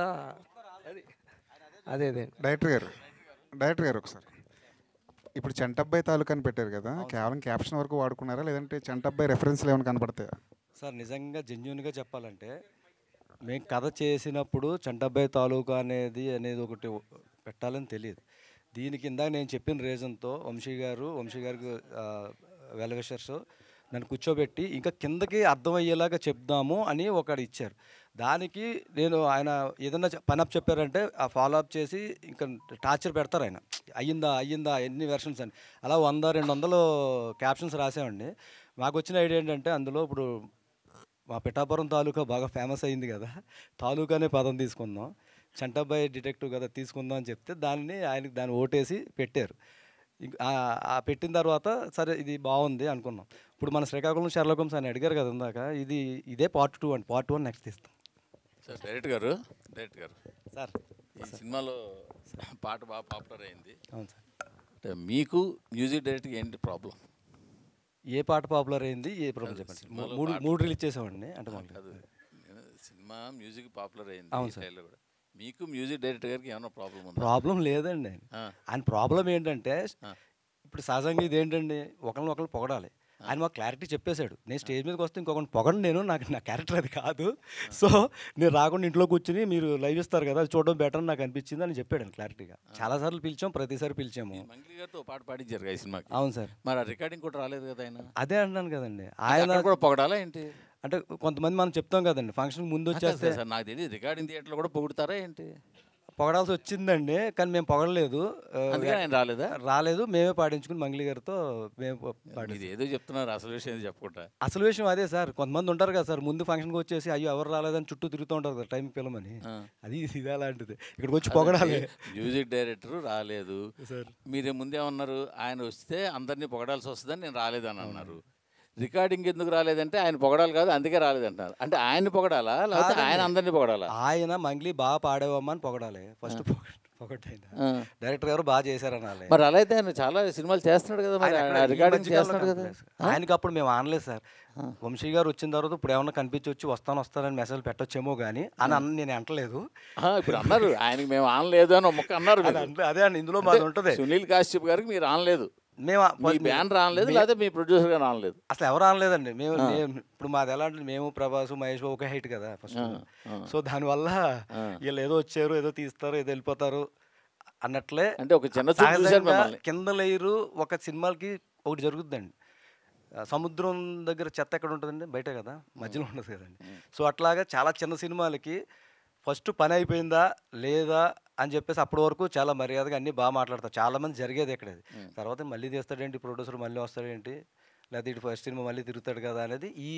అదే. డైరెక్టర్ గారు ఒకసారి ఇప్పుడు చంటబ్బాయి తాలూకా అని పెట్టారు కదా, కేవలం క్యాప్షన్ వరకు వాడుకున్నారా, లేదంటే చంటబ్బాయి రెఫరెన్స్లు ఏమైనా కనపడతాయా? సార్ నిజంగా జెన్యూన్గా చెప్పాలంటే మేము కథ చేసినప్పుడు చంటబ్బాయి తాలూకా అనేది ఒకటి పెట్టాలని తెలియదు. దీనికి ఇందాక నేను చెప్పిన రీజన్తో వంశీ గారికి వెల్ విషర్స్ నన్ను కూర్చోబెట్టి ఇంకా కిందకి అర్థమయ్యేలాగా చెప్దాము అని ఒకటి ఇచ్చారు. దానికి నేను ఆయన ఏదన్నా పని అప్ చెప్పారంటే ఆ ఫాలో అప్ చేసి ఇంకా టార్చర్ పెడతారు ఆయన, అయ్యిందా ఎన్ని వెర్షన్స్ అని. అలా 100-200 క్యాప్షన్స్ రాసామండి. మాకు వచ్చిన ఐడియా ఏంటంటే అందులో ఇప్పుడు మా పిఠాపురం తాలూకా బాగా ఫేమస్ అయింది కదా, తాలూకా అనే పదం తీసుకుందాం. చంటబ్బాయి డిటెక్టివ్ కదా తీసుకుందాం అని చెప్తే దాన్ని ఓటేసి పెట్టారు. పెట్టిన తర్వాత సరే ఇది బాగుంది అనుకున్నాం. ఇప్పుడు మన శ్రీకాకుళం షెర్లాక్ హోమ్స్ అని అడిగారు కదా ఇందాక, ఇదే పార్ట్ 2 అండి. పార్ట్ 1 నెక్స్ట్ తీస్తాం సార్. డైరెక్టర్ గారు సార్, ఈ సినిమాలో పాట బాగా పాపులర్ అయింది. అవును సార్. అంటే మీకు మ్యూజిక్ డైరెక్టర్ ఏంటి ప్రాబ్లం? ఏ పాట పాపులర్ అయింది, ఏ ప్రాబ్లం చెప్పండి. మూడు రిలీజ్ చేసామండి. అంటే సినిమా మ్యూజిక్ పాపులర్ అయింది. అవును సార్. కూడా మీకు మ్యూజిక్ డైరెక్టర్ గారికి ఏమైనా ప్రాబ్లం ఉందా? ప్రాబ్లం లేదండి. ఆయన ప్రాబ్లం ఏంటంటే ఇప్పుడు సహజంగా ఇది ఏంటండి, ఒకరిని పొగడాలి. ఆయన మాకు క్లారిటీ చెప్పేశాడు, నేను స్టేజ్ మీదకి వస్తే ఇంకొకరిని పొగడం, నా క్యారెక్టర్ అది కాదు. సో నేను రాకుండా ఇంట్లో కూర్చుని మీరు లైవ్ ఇస్తారు కదా, అది చూడడం బెటర్ నాకు అనిపించింది అని చెప్పాడు క్లారిటీగా. చాలాసార్లు పిలిచాం, ప్రతిసారి పిలిచాము. మంగ్లీ గారితో పాట పాడించారు కదా ఈ సినిమాకి. అవును సార్. మరి రికార్డింగ్ కూడా రాలేదు కదా ఆయన? అదే అంటున్నాను కదండి. ఆయన కూడా పొగడాలా ఏంటి? అంటే కొంతమంది మనం చెప్తాం కదండి, ఫంక్షన్ ముందు వచ్చేస్తే సార్ నాకు తెలియదు రికార్డింగ్ థియేటర్లో కూడా పొగుడుతారా ఏంటి? పొగడాల్సి వచ్చిందండి, కానీ మేము పొగడలేదు. రాలేదు, మేమే పాడించుకుని మంగ్లీ గారితో మేము పాడింది. ఏదో చెప్తున్నారు, అసలు విషయం చెప్పకుండా. అసలు విషయం అదే సార్. కొంతమంది ఉంటారు కదా సార్, ముందు ఫంక్షన్కి వచ్చేసి అయ్యో ఎవరు రాలేదని చుట్టూ తిరుగుతూ ఉంటారు కదా టైంకి పిల్లమని. ఇది అలాంటిది. ఇక్కడికి వచ్చి పొగడాలి. మ్యూజిక్ డైరెక్టర్ రాలేదు సార్, మీరు ముందేమన్నారు, ఆయన వస్తే అందరినీ పొగడాల్సి వస్తుందని నేను రాలేదని అన్నారు. రికార్డింగ్ ఎందుకు రాలేదంటే ఆయన పొగడాలి కాదు, అందుకే రాలేదంటారు. అంటే ఆయన పొగడాలా లేకపోతే ఆయన అందరినీ పొగడాలా? ఆయన మంగ్లీ బాగా పాడేవమ్మా అని పొగడాలి ఫస్ట్. డైరెక్టర్ గారు బాగా చేశారనాలి. మరి అలా అయితే ఆయన చాలా సినిమాలు చేస్తున్నాడు కదా, మరి రికార్డింగ్ చేస్తున్నాడు కదా. ఆయనకి అప్పుడు మేము ఆనలేదు సార్. వంశీ గారు వచ్చిన తర్వాత ఇప్పుడు ఏమన్నా కనిపించి వచ్చి వస్తానని మెసేజ్ పెట్టొచ్చేమో కానీ అని నేను అంటలేదు. ఇప్పుడు అన్నారు ఆయనకి మేము ఆనలేదు అని ముక్క అన్నారు. అదే అండి, ఇందులో మాది ఉంటుంది. సునీల్ కాశ్యప్ గారికి మీరు ఆనలేదు, మేము బ్యాన్ రానలేదు, లేదా మీ ప్రొడ్యూసర్ గారు రానలేదు. అసలు ఎవరు అనలేదండి. మేము ఇప్పుడు మాది ఎలా అంటే మేము ప్రభాస్ మహేష్ ఒకే హైట్ కదా ఫస్ట్. సో దానివల్ల వీళ్ళు ఏదో వచ్చారు, ఏదో తీస్తారు, ఏదో వెళ్ళిపోతారు అన్నట్లే. అంటే ఒక చిన్న కింద లేయరు ఒక సినిమాలకి ఒకటి జరుగుతుందండి. సముద్రం దగ్గర చెత్త ఎక్కడ ఉంటుందండి, బయట కదా, మధ్యలో ఉండదు కదండి. సో అట్లాగా చాలా చిన్న సినిమాలకి ఫస్ట్ పని అయిపోయిందా లేదా అని చెప్పేసి అప్పటి వరకు చాలా మర్యాదగా అన్నీ బాగా మాట్లాడతారు. చాలామంది జరిగేది ఇక్కడ. తర్వాత మళ్ళీ తీస్తాడేంటి ప్రొడ్యూసర్, మళ్ళీ వస్తాడేంటి, లేకపోతే ఇటు ఫస్ట్ సినిమా మళ్ళీ తిరుగుతాడు కదా అనేది ఈ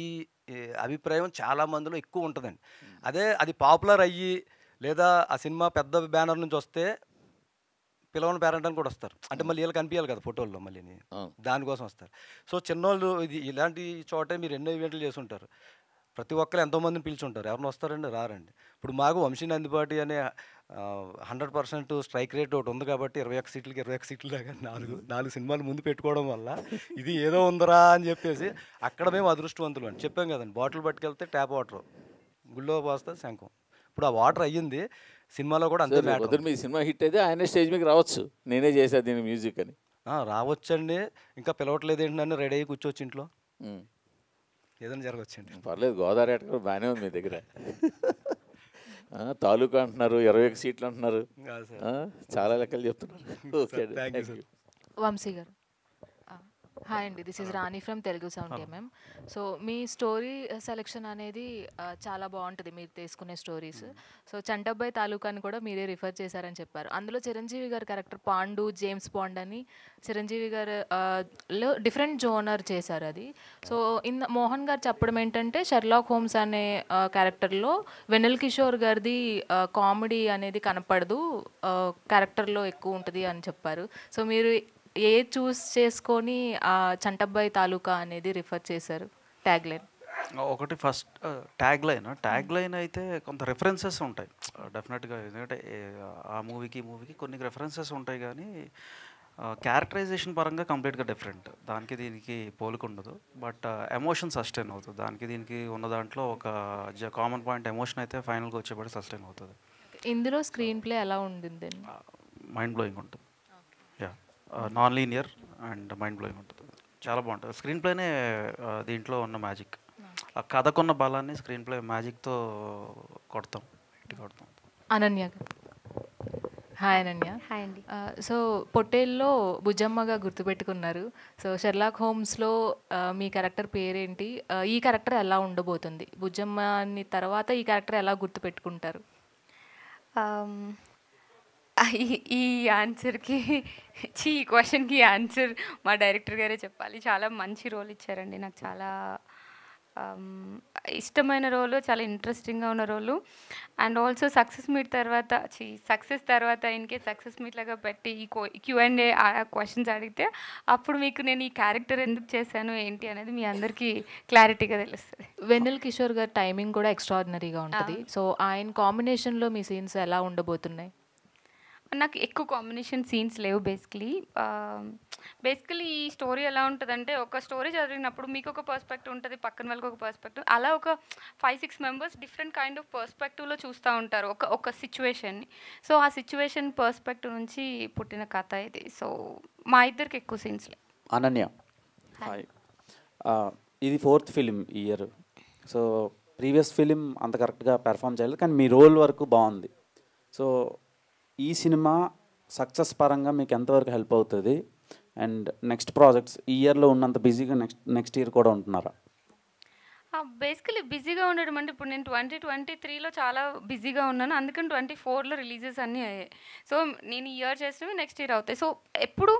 అభిప్రాయం చాలా మందిలో ఎక్కువ ఉంటుందండి. అది పాపులర్ అయ్యి లేదా ఆ సినిమా పెద్ద బ్యానర్ నుంచి వస్తే పిలవని పేరెంట్ అని కూడా వస్తారు. అంటే మళ్ళీ వీళ్ళు కనిపించాలి కదా ఫోటోల్లో, మళ్ళీ దానికోసం వస్తారు. సో చిన్నోళ్ళు ఇలాంటి చోటే మీరు ఎన్నో ఈవెంట్లు చేసి ఉంటారు. ప్రతి ఒక్కరు ఎంతోమందిని పిలిచుంటారు, ఎవరిని వస్తారండి, రారండి. ఇప్పుడు మాకు వంశీ నందిపాటి అనే 100% స్ట్రైక్ రేట్ ఒకటి ఉంది కాబట్టి 21 సీట్లకి 21 సీట్లు లాగా 4 సినిమాలు ముందు పెట్టుకోవడం వల్ల ఇది ఏదో ఉందరా అని చెప్పేసి అక్కడ మేము అదృష్టవంతులు అని చెప్పాం కదండి. బాటిల్ పట్టుకెళ్తే ట్యాప్ వాటర్, గుళ్ళో పోస్తే శంఖం. ఇప్పుడు ఆ వాటర్ అయ్యింది, సినిమాలో కూడా అంతే మ్యాటర్. మీ సినిమా హిట్ అయితే ఆయన స్టేజ్ మీకు రావచ్చు, నేనే చేశాను దీని మ్యూజిక్ అని. రావచ్చండి, ఇంకా పిలవట్లేదు ఏంటంటే రెడీ అయ్యి కూర్చోవచ్చు ఇంట్లో, ఏదైనా జరగవచ్చండి. పర్లేదు, గోదావరి ఆట కూడా బాగానే ఉంది మీ దగ్గర. తాలూకా అంటున్నారు, 21 సీట్లు అంటున్నారు, చాలా లెక్కలు చెప్తున్నారు. వంశీ గారు, హాయ్ అండి, this is Rani from Telugu sound MM. So me story selection అనేది చాలా బాగుంటుంది, మీరు తీసుకునే స్టోరీస్. సో చంటబ్బాయి తాలూకాని కూడా మీరే రిఫర్ చేశారని చెప్పారు. అందులో చిరంజీవి గారి క్యారెక్టర్ పాండు, జేమ్స్ బాండ్ అని చిరంజీవి గారు లో డిఫరెంట్ జోనర్ చేశారు అది. సో మోహన్ గారు చెప్పడం ఏంటంటే షెర్లాక్ హోమ్స్ అనే క్యారెక్టర్లో వెన్నెల కిషోర్ గారిది కామెడీ అనేది కనపడదు, క్యారెక్టర్లో ఎక్కువ ఉంటుంది అని చెప్పారు. సో మీరు ఏ చూస్ చేసుకొని చంటబ్బాయి తాలూకా అనేది రిఫర్ చేశారు ట్యాగ్ లైన్? ఒకటి ఫస్ట్ ట్యాగ్ లైన్ అయితే కొంత రెఫరెన్సెస్ ఉంటాయి డెఫినెట్గా, ఎందుకంటే ఆ మూవీకి కొన్ని రెఫరెన్సెస్ ఉంటాయి, కానీ క్యారెక్టరైజేషన్ పరంగా కంప్లీట్గా డిఫరెంట్. దానికి దీనికి పోలికుండదు, బట్ ఎమోషన్ సస్టైన్ అవుతుంది. దానికి దీనికి ఉన్న దాంట్లో ఒక కామన్ పాయింట్ ఎమోషన్ అయితే ఫైనల్గా వచ్చేపటి సస్టైన్ అవుతుంది. ఇందులో స్క్రీన్ ప్లే ఎలా ఉండింది? మైండ్ బ్లోయింగ్ ఉంటుంది, non linear and mind blowing ఉంటుంది, చాలా బాగుంటుంది. స్క్రీన్ ప్లేనే దీంట్లో ఉన్న మ్యాజిక్, ఆ కథకున్న బలాన్ని స్క్రీన్ ప్లే మ్యాజిక్తో కొడతాం. అనన్య, హాయ్ అనన్య. హాయ్ అండి. సో పొట్టేల్లో బుజ్జమ్మగా గుర్తుపెట్టుకున్నారు. సో షెర్లాక్ హోమ్స్లో మీ క్యారెక్టర్ పేరేంటి, ఈ క్యారెక్టర్ ఎలా ఉండబోతుంది, బుజ్జమ్మని తర్వాత ఈ క్యారెక్టర్ ఎలా గుర్తుపెట్టుకుంటారు? ఈ ఆన్సర్కి ఈ క్వశ్చన్కి ఆన్సర్ మా డైరెక్టర్ గారే చెప్పాలి. చాలా మంచి రోల్ ఇచ్చారండి నాకు, చాలా ఇష్టమైన రోలు, చాలా ఇంట్రెస్టింగ్గా ఉన్న రోలు. అండ్ ఆల్సో సక్సెస్ తర్వాత ఇన్కేస్ సక్సెస్ మీట్ లాగా పెట్టి ఈ Q&A క్వశ్చన్స్ అడిగితే అప్పుడు మీకు నేను ఈ క్యారెక్టర్ ఎందుకు చేశాను ఏంటి అనేది మీ అందరికీ క్లారిటీగా తెలుస్తుంది. వెన్నెల కిషోర్ గారి టైమింగ్ కూడా ఎక్స్ట్రాడినరీగా ఉంటుంది. సో ఆయన కాంబినేషన్లో మీ సీన్స్ ఎలా ఉండబోతున్నాయి? నాకు ఎక్కువ కాంబినేషన్ సీన్స్ లేవు. బేసికలీ ఈ స్టోరీ ఎలా ఉంటుందంటే, ఒక స్టోరీ చదివినప్పుడు మీకు ఒక పర్స్పెక్టివ్ ఉంటుంది, పక్కన వాళ్ళకి ఒక పర్స్పెక్టివ్, అలా ఒక 5-6 మెంబర్స్ డిఫరెంట్ కైండ్ ఆఫ్ పర్స్పెక్టివ్లో చూస్తూ ఉంటారు ఒక సిచ్యువేషన్ని. సో ఆ సిచ్యువేషన్ పర్స్పెక్టివ్ నుంచి పుట్టిన కథ ఇది. సో మా ఇద్దరికి ఎక్కువ సీన్స్ లేవు. అనన్య, హాయ్. ఇది 4th ఫిలిం ఈ ఇయర్. సో ప్రీవియస్ ఫిలిం అంత కరెక్ట్గా పెర్ఫామ్ చేయలేదు, కానీ మీ రోల్ వరకు బాగుంది. సో ఈ సినిమా సక్సెస్ పరంగా మీకు ఎంతవరకు హెల్ప్ అవుతుంది? అండ్ నెక్స్ట్ ప్రాజెక్ట్స్ ఈ ఇయర్లో ఉన్నంత బిజీగా నెక్స్ట్ ఇయర్ కూడా ఉంటున్నారా? బేసికలీ బిజీగా ఉండడం అంటే, ఇప్పుడు నేను 2023లో చాలా బిజీగా ఉన్నాను, అందుకని 24లో రిలీజెస్ అన్నీ అయ్యాయి. సో నేను ఈ ఇయర్ చేసినవి నెక్స్ట్ ఇయర్ అవుతాయి. సో ఎప్పుడు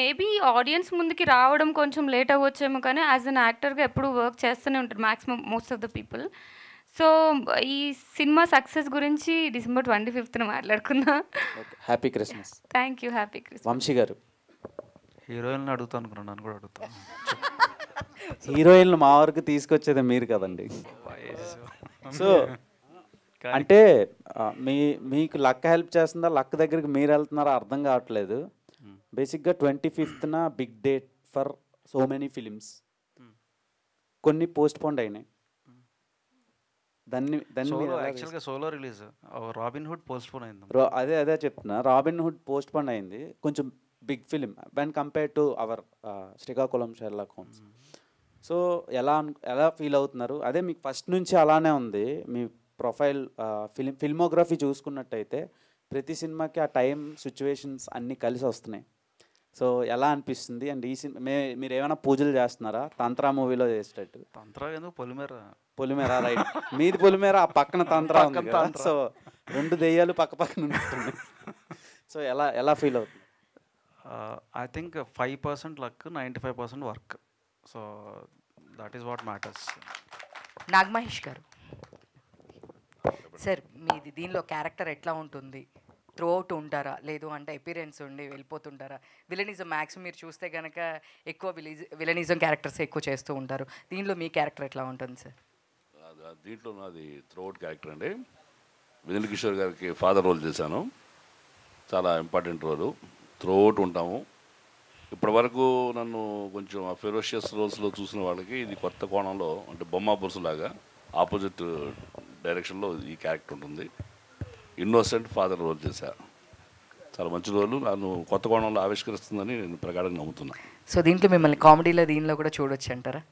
మేబీ ఆడియన్స్ ముందుకి రావడం కొంచెం లేట్ అవ్వచ్చేమో, కానీ యాజ్ అన్ యాక్టర్గా ఎప్పుడు వర్క్ చేస్తూనే ఉంటారు maximum most of the people. So ఈ సినిమా సక్సెస్ గురించి December 25th మాట్లాడుకుందాం. Happy Christmas. Thank you. Happy Christmas. Vamshi garu, హీరోయిన్లు అడుగుతాను అనుకున్నాను, నన్ను కూడా అడుగుతాను. హీరోయిన్లు మా వరకు తీసుకొచ్చేది మీరు కదండి. సో అంటే మీకు లక్ హెల్ప్ చేస్తుందా, లక్ దగ్గరికి మీరు వెళ్తున్నారా అర్థం కావట్లేదు. బేసిక్గా 25th big date for so many films. కొన్ని పోస్ట్ పోండ్ అయినాయి. యాక్చువల్గా solo release Robin Hood postponed అయింది. అదే చెప్తున్నా, రాబిన్ హుడ్ పోస్ట్ పోన్ అయింది. కొంచెం big film when compare to our Srikakulam Sherlock Holmes. So ఎలా ఫీల్ అవుతున్నారు? అదే మీకు ఫస్ట్ నుంచి అలానే ఉంది మీ ప్రొఫైల్. ఫిల్మోగ్రఫీ చూసుకున్నట్టయితే ప్రతి సినిమాకి ఆ టైం సిచ్యువేషన్స్ అన్నీ కలిసి వస్తున్నాయి. సో ఎలా అనిపిస్తుంది? అండ్ ఈ సినిమా మీరు ఏమైనా పూజలు చేస్తున్నారా తంత్రా మూవీలో చేసేటట్టు? తంత్రా ఎందుకు, పొలిమేర రైట్. మీది పొలిమేర, ఆ పక్కన తంత్రా ఉంది కదా. సో 2 దెయ్యాలు పక్కన ఉంటుంది. సో ఎలా ఫీల్ అవుతుంది? I think 5% luck, 95% work. So that is what matters. Naga Mahesh గారు, సార్ మీది దీనిలో క్యారెక్టర్ ఎట్లా ఉంటుంది? త్రూ అవుట్ ఉంటారా, లేదు అంటే అపీరెన్స్ ఉండి వెళ్ళిపోతుంటారా? విలనిజం మ్యాక్సిమం మీరు చూస్తే కనుక ఎక్కువ విలనిజం క్యారెక్టర్స్ ఎక్కువ చేస్తూ ఉంటారు. దీనిలో మీ క్యారెక్టర్ ఎట్లా ఉంటుంది సార్? దీంట్లో నాది త్రూ అవుట్ క్యారెక్టర్ అండి. వెన్నెల కిషోర్ గారికి ఫాదర్ రోల్ చేశాను. చాలా ఇంపార్టెంట్ రోలు. త్రూ అవుట్ ఉంటాము. ఇప్పటి వరకు నన్ను కొంచెం ఫెరోషియస్ రోల్స్లో చూసిన వాళ్ళకి ఇది కొత్త కోణంలో, అంటే బొమ్మ బొరుసులాగా ఆపోజిట్ డైరెక్షన్లో ఈ క్యారెక్టర్ ఉంటుంది. ఇన్నోసెంట్ ఫాదర్ రోల్ చేశా. చాలా మంచి రోలు, నన్ను కొత్త కోణంలో ఆవిష్కరిస్తుందని నేను ప్రగాఢంగా నమ్ముతున్నాను. సో దీంట్లో మిమ్మల్ని కామెడీలో దీనిలో కూడా చూడొచ్చు అంటారా?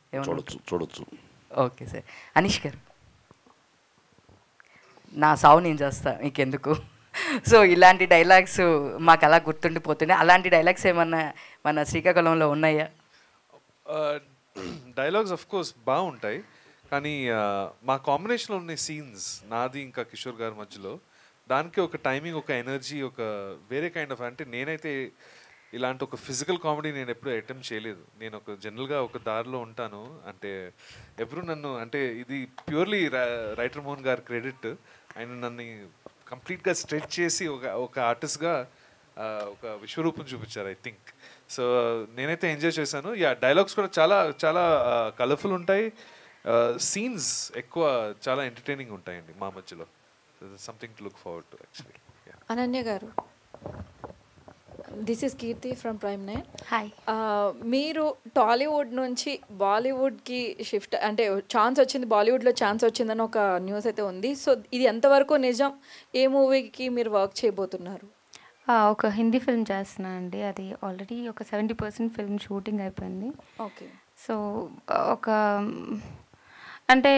చూడొచ్చు. Okay sir. అనీష్ గారు, నా సావు నేను చేస్తా మీకెందుకు. సో ఇలాంటి డైలాగ్స్ మాకు అలా గుర్తుండిపోతున్నాయి. అలాంటి డైలాగ్స్ ఏమన్నా మన శ్రీకాకుళంలో ఉన్నాయా? డైలాగ్స్ ఆఫ్ కోర్స్ బాగుంటాయి, కానీ మా కాంబినేషన్లో ఉన్న సీన్స్ నాది ఇంకా కిషోర్ గారి మధ్యలో, దానికి ఒక టైమింగ్, ఒక ఎనర్జీ, ఒక వేరే కైండ్ ఆఫ్, అంటే నేనైతే ఇలాంటి ఒక ఫిజికల్ కామెడీ నేను ఎప్పుడూ అటెంప్ట్ చేయలేదు. నేను ఒక జనరల్గా ఒక దారిలో ఉంటాను. అంటే ఎప్పుడు నన్ను, అంటే ఇది ప్యూర్లీ రైటర్ మోహన్ గారి క్రెడిట్. ఆయన నన్ను కంప్లీట్గా స్ట్రెచ్ చేసి ఒక ఆర్టిస్ట్గా ఒక విశ్వరూపం చూపించారు ఐ థింక్. సో నేనైతే ఎంజాయ్ చేశాను. డైలాగ్స్ కూడా చాలా చాలా కలర్ఫుల్ ఉంటాయి. సీన్స్ ఎక్కువ చాలా ఎంటర్టైనింగ్ ఉంటాయండి మా మధ్యలో. Something to look forward to actually. Ananya garu, this is Keerthi from Prime 9. Hi. మీరు టాలీవుడ్ నుంచి బాలీవుడ్కి షిఫ్ట్, అంటే ఛాన్స్ వచ్చింది, బాలీవుడ్లో ఛాన్స్ వచ్చిందని ఒక న్యూస్ అయితే ఉంది. సో ఇది ఎంతవరకు నిజం? ఏ మూవీకి మీరు వర్క్ చేయబోతున్నారు? ఒక హిందీ ఫిల్మ్ చేస్తున్నాను అండి. అది ఆల్రెడీ ఒక 70% ఫిల్మ్ షూటింగ్ అయిపోయింది. ఓకే. సో ఒక అంటే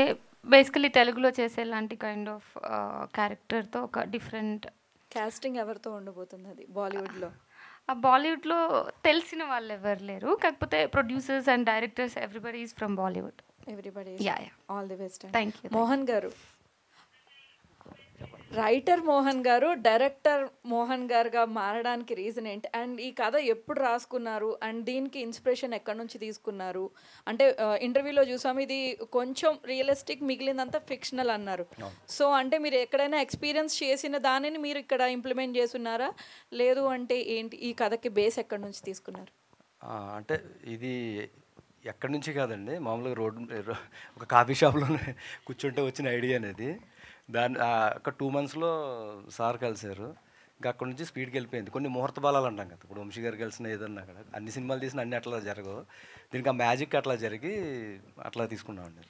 బేసికలీ తెలుగులో చేసేలాంటి కైండ్ ఆఫ్ క్యారెక్టర్తో ఒక డిఫరెంట్ కాస్టింగ్ ఎవరితో ఉండబోతుంది అది బాలీవుడ్లో? బాలీవుడ్లో తెలిసిన వాళ్ళు ఎవరు లేరు, కాకపోతే producers and directors everybody is from Bollywood. Everybody. Yeah. All the best. Thank you. Mohan గారు, రైటర్ మోహన్ గారు డైరెక్టర్ మోహన్ గారుగా మారడానికి రీజన్ ఏంటి? అండ్ ఈ కథ ఎప్పుడు రాసుకున్నారు? అండ్ దీనికి ఇన్స్పిరేషన్ ఎక్కడి నుంచి తీసుకున్నారు? అంటే ఇంటర్వ్యూలో చూసాము ఇది కొంచెం రియలిస్టిక్, మిగిలినంతా ఫిక్షనల్ అన్నారు. సో అంటే మీరు ఎక్కడైనా ఎక్స్పీరియన్స్ చేసిన దానిని మీరు ఇక్కడ ఇంప్లిమెంట్ చేస్తున్నారా, లేదు అంటే ఏంటి ఈ కథకి బేస్ ఎక్కడి నుంచి తీసుకున్నారు? అంటే ఇది ఎక్కడి నుంచి కాదండి, మామూలుగా రోడ్డు ఒక కాఫీ షాప్లోనే కూర్చుంటే వచ్చిన ఐడియా అనేది. ఒక 2 monthsలో సార్ కలిశారు. ఇంకా అక్కడ నుంచి స్పీడ్కి వెళ్ళిపోయింది. కొన్ని ముహూర్త బాలాలు అంటాం కదా, ఇప్పుడు వంశీ గారు కలిసిన ఏదన్నా అక్కడ అన్ని సినిమాలు తీసిన అన్ని అట్లా జరగవు, దీనికి ఆ మ్యాజిక్ అట్లా జరిగి అట్లా తీసుకున్నామండి.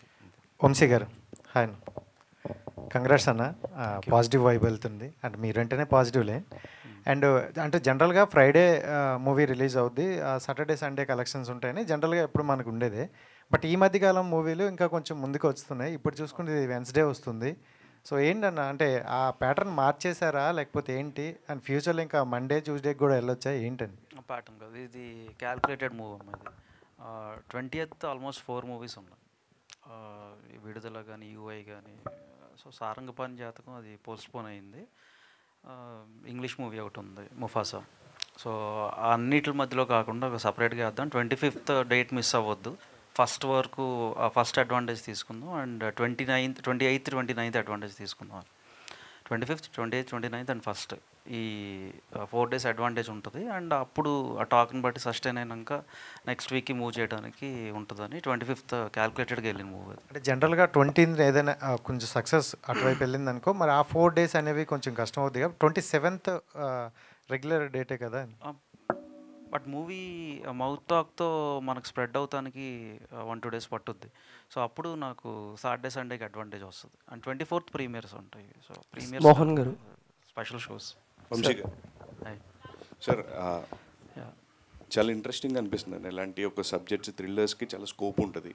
వంశీ గారు హాయ్, కంగ్రాట్స్ అన్న, పాజిటివ్ వైబ్ వెళ్తుంది. అంటే మీరంటేనే పాజిటివ్లే. అండ్ అంటే జనరల్గా ఫ్రైడే మూవీ రిలీజ్ అవుద్ది, సాటర్డే సండే కలెక్షన్స్ ఉంటాయని జనరల్గా ఎప్పుడు మనకు ఉండేదే. బట్ ఈ మధ్యకాలం మూవీలు ఇంకా కొంచెం ముందుకు వస్తున్నాయి. ఇప్పుడు చూసుకుంటే వెన్స్డే వస్తుంది. సో ఏంటన్నా అంటే ఆ ప్యాటర్న్ మార్చేశారా లేకపోతే ఏంటి? అండ్ ఫ్యూచర్లో ఇంకా మండే ట్యూస్డేకి కూడా వెళ్ళొచ్చా ఏంటని? ప్యాటర్న్ కాదు, ఇది క్యాల్కులేటెడ్ మూవ్ అమ్మ. ఇది 20th ఆల్మోస్ట్ 4 movies ఉన్నాయి, విడుదల కానీ యూఐ కానీ. సో సారంగపాణి జాతకం అది పోస్ట్పోన్ అయింది. ఇంగ్లీష్ మూవీ ఒకటి ఉంది ముఫాసా. సో అన్నిటి మధ్యలో కాకుండా ఒక సపరేట్గా వేద్దాం. 25th డేట్ మిస్ అవ్వద్దు, ఫస్ట్ వరకు ఫస్ట్ అడ్వాంటేజ్ తీసుకుందాం. And 29th 28th 29th advantage తీసుకుందాం. 25th 28th 29th and first ఈ 4 days అడ్వాంటేజ్ ఉంటుంది. అండ్ అప్పుడు ఆ టాక్ని బట్టి సస్టైన్ అయినాక నెక్స్ట్ వీక్కి మూవ్ చేయడానికి ఉంటుందని 25th క్యాల్కులేటెడ్గా వెళ్ళిన మూవీ. అంటే జనరల్గా 20th ఏదైనా కొంచెం సక్సెస్ అటువైపు వెళ్ళింది అనుకో, మరి ఆ 4 days అనేవి కొంచెం కష్టం అవుతుంది కదా. 27th రెగ్యులర్ డేటే కదా. బట్ మూవీ మౌత్ టాక్తో మనకు స్ప్రెడ్ అవుతానికి 1-2 days పట్టుద్ది. సో అప్పుడు నాకు సాటర్డే సండేకి అడ్వాంటేజ్ వస్తుంది. అండ్ 24th ప్రీమియర్స్ ఉంటాయి. సో ప్రీమియర్స్ మోహన్ గారు స్పెషల్ షోస్. వంశీ గారు సార్, చాలా ఇంట్రెస్టింగ్ అనిపిస్తుంది. ఇలాంటి ఒక సబ్జెక్ట్స్ థ్రిల్లర్స్కి చాలా స్కోప్ ఉంటుంది.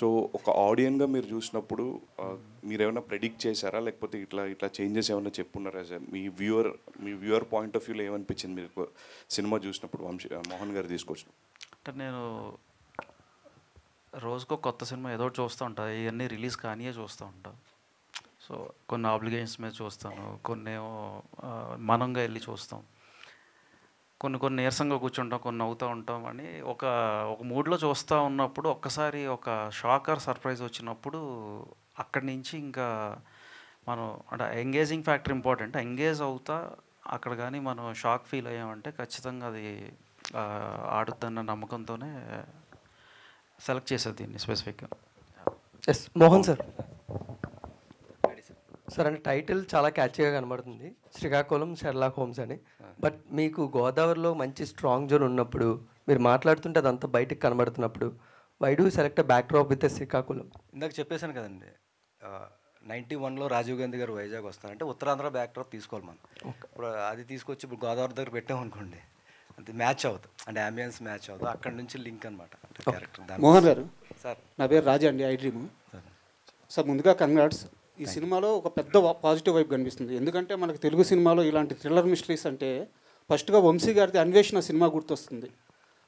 సో ఒక ఆడియన్గా మీరు చూసినప్పుడు మీరు ఏమైనా ప్రెడిక్ట్ చేశారా, లేకపోతే ఇట్లా చేంజెస్ ఏమైనా చెప్పున్నారా సార్? మీ వ్యూవర్ పాయింట్ ఆఫ్ వ్యూలో ఏమనిపించింది మీరు సినిమా చూసినప్పుడు మోహన్ గారు తీసుకొచ్చినప్పుడు? అంటే నేను రోజుకో కొత్త సినిమా ఏదో ఒకటి చూస్తూ ఉంటాను. ఇవన్నీ రిలీజ్ కానియే చూస్తూ ఉంటాను. సో కొన్ని ఆబ్లిగేషన్స్ మీద చూస్తాను, కొన్ని మనంగా వెళ్ళి చూస్తాం, కొన్ని నీరసంగా కూర్చుంటాం, కొన్ని నవ్వుతూ ఉంటాం అని ఒక మూడ్లో చూస్తూ ఉన్నప్పుడు ఒక్కసారి ఒక షాకర్ సర్ప్రైజ్ వచ్చినప్పుడు అక్కడి నుంచి ఇంకా మనం అంటే ఎంగేజింగ్ ఫ్యాక్టర్ ఇంపార్టెంట్. ఎంగేజ్ అవుతా అక్కడ కానీ మనం షాక్ ఫీల్ అయ్యామంటే ఖచ్చితంగా అది ఆడుతున్న నమ్మకంతోనే సెలెక్ట్ చేసేది దీన్ని స్పెసిఫిక్గా. S Mohan sir. సార్ అంటే టైటిల్ చాలా క్యాచీగా కనబడుతుంది, శ్రీకాకుళం షెర్లాక్ హోమ్స్ అని. బట్ మీకు గోదావరిలో మంచి స్ట్రాంగ్ జోన్ ఉన్నప్పుడు మీరు మాట్లాడుతుంటే అదంతా బయటకు కనబడుతున్నప్పుడు why do select backdrop with Srikakulam? ఇందాక చెప్పేశాను కదండి, 91లో రాజీవ్ గాంధీ గారు వైజాగ్ వస్తారంటే ఉత్తరాంధ్ర బ్యాక్ డ్రాప్ తీసుకోవాలి మనం. ఇప్పుడు అది తీసుకొచ్చి ఇప్పుడు గోదావరి దగ్గర పెట్టామనుకోండి, అది మ్యాచ్ అవుతుంది, అంటే అంబియన్స్ మ్యాచ్ అవుతుంది. అక్కడ నుంచి లింక్ అనమాట క్యారెక్టర్. మోహన్ గారు సార్, నా పేరు రాజా అండి, ఐ డ్రీమ్. సార్ ముందుగా కంగ్రాట్స్. ఈ సినిమాలో ఒక పెద్ద పాజిటివ్ వైబ్ కనిపిస్తుంది. ఎందుకంటే మనకు తెలుగు సినిమాలో ఇలాంటి థ్రిల్లర్ మిస్టరీస్ అంటే ఫస్ట్గా వంశీ గారిది అన్వేషణ సినిమా గుర్తొస్తుంది.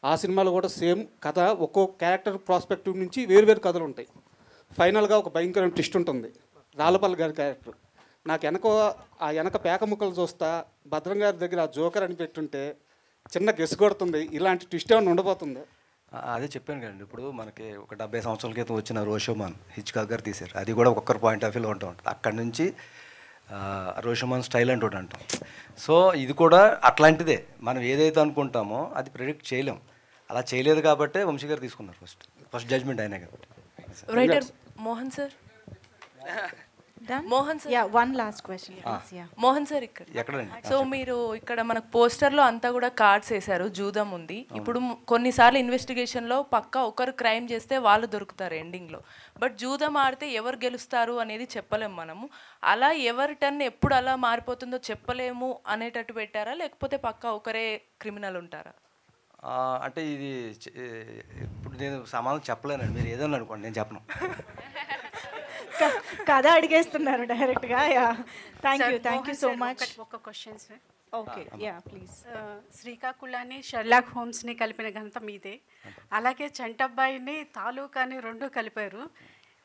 ఆ సినిమాలో కూడా సేమ్ కథ, ఒక్కో క్యారెక్టర్ ప్రాస్పెక్టివ్ నుంచి వేరువేరు కథలు ఉంటాయి. ఫైనల్గా ఒక భయంకరమైన ట్విస్ట్ ఉంటుంది. రాళ్ళపల్లి గారి క్యారెక్టర్ నాకు వెనక పేక ముక్కలు చూస్తా భద్రం గారి దగ్గర ఆ జోకర్ అని పెట్టుంటే చిన్న గెస్ కొడుతుంది, ఇలాంటి ట్విస్ట్ ఏమైనా ఉండబోతుంది? అదే చెప్పాను కదండి, ఇప్పుడు మనకి ఒక 70 సంవత్సరాల క్రితం వచ్చిన రోషోమాన్ హిచ్కాక్ గారు తీశారు. అది కూడా ఒక్కొక్కరు పాయింట్ ఆఫ్ వ్యూలో ఉంటూ ఉంటుంది. అక్కడి నుంచి రోషోమాన్ స్టైల్ అంటూ అంటాం. సో ఇది కూడా అట్లాంటిదే. మనం ఏదైతే అనుకుంటామో అది ప్రెడిక్ట్ చేయలేం. అలా చేయలేదు కాబట్టే వంశీ గారు తీసుకున్నారు ఫస్ట్ జడ్జ్మెంట్ అయినా కాబట్టి. Writer Mohan sir, Mohan sir, one last question Mohan sir ఇక్కడ. ఎక్కడండి? సో మీరు ఇక్కడ మనకు పోస్టర్లో అంతా కూడా కార్డ్స్ వేశారు, జూదం ఉంది. ఇప్పుడు కొన్నిసార్లు ఇన్వెస్టిగేషన్లో పక్కా ఒకరు క్రైమ్ చేస్తే వాళ్ళు దొరుకుతారు ఎండింగ్లో. బట్ జూదం ఆడితే ఎవరు గెలుస్తారు అనేది చెప్పలేము మనము. అలా ఎవరి టర్న్ ఎప్పుడు అలా మారిపోతుందో చెప్పలేము అనేటట్టు పెట్టారా, లేకపోతే పక్కా ఒకరే క్రిమినల్ ఉంటారా? అంటే ఇది ఇప్పుడు నేను సమాధానం చెప్పలేనండి, మీరు ఏదన్నా అనుకోండి, నేను చెప్పను. కథ అడిగేస్తున్నారు డైరెక్ట్గా. Thank you so much. ఒక question sir. Okay, ya please. శ్రీకాకుళాన్ని షెర్లాక్ హోమ్స్ని కలిపిన ఘనత మీదే. అలాగే చంటబ్బాయిని తాలూకాని రెండు కలిపారు.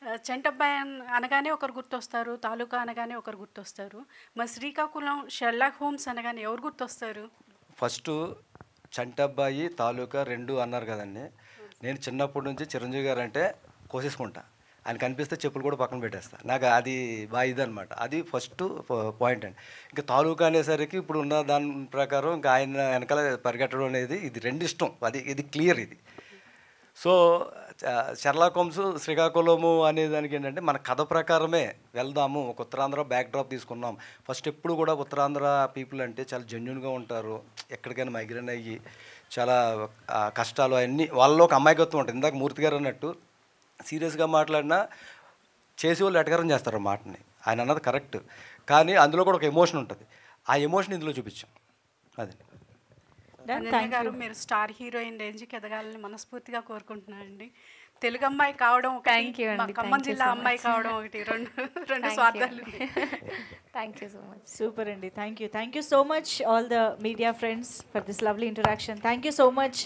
చెంటబ్బాయి అనగానే ఒకరు గుర్తొస్తారు, తాలూకా అనగానే ఒకరు గుర్తొస్తారు. మరి శ్రీకాకుళం షెర్లాక్ హోమ్స్ అనగానే ఎవరు గుర్తొస్తారు? ఫస్ట్ చంటబ్బాయి తాలూకా రెండు అన్నారు కదండి. నేను చిన్నప్పటి నుంచి చిరంజీవి గారు అంటే కోసేసుకుంటా. ఆయన కనిపిస్తే చెప్పులు కూడా పక్కన పెట్టేస్తా. నాకు అది బాగా ఇదనమాట. అది ఫస్ట్ పాయింట్ అండి. ఇంకా తాలూకా అనేసరికి ఇప్పుడు ఉన్న దాని ప్రకారం ఇంకా ఆయన వెనకాల పరిగెట్టడం అనేది ఇది రెండు ఇష్టం. ఇది క్లియర్ ఇది. సో షెర్లాక్ హోమ్స్ శ్రీకాకుళము అనే దానికి ఏంటంటే మన కథ ప్రకారమే వెళ్దాము. ఒక ఉత్తరాంధ్ర బ్యాక్ డ్రాప్ తీసుకున్నాం. ఫస్ట్ ఎప్పుడు కూడా ఉత్తరాంధ్ర పీపుల్ అంటే చాలా జెన్యున్గా ఉంటారు. ఎక్కడికైనా మైగ్రేన్ అయ్యి చాలా కష్టాలు అవన్నీ వాళ్ళలో ఒక అమాయకత్వం ఉంటుంది. ఇందాక మూర్తి గారు అన్నట్టు సీరియస్గా మాట్లాడినా చేసేవాళ్ళు ఎటకారం చేస్తారు ఆ మాటని. ఆయన అన్నది కరెక్ట్. కానీ అందులో కూడా ఒక ఎమోషన్ ఉంటుంది. ఆ ఎమోషన్ ఇందులో చూపించాం. అది అనన్య గారు, మీరు స్టార్ హీరోయిన్ రేంజ్కి ఎదగాలని మనస్ఫూర్తిగా కోరుకుంటున్నాను అండి. తెలుగు అమ్మాయి కావడం ఒకటి, మా ఖమ్మం జిల్లా అమ్మాయి కావడం ఒకటి, రెండు స్వార్థాలు. Thank you so much. Super అండి. Thank you so much all the media friends for this lovely interaction. Thank you so much.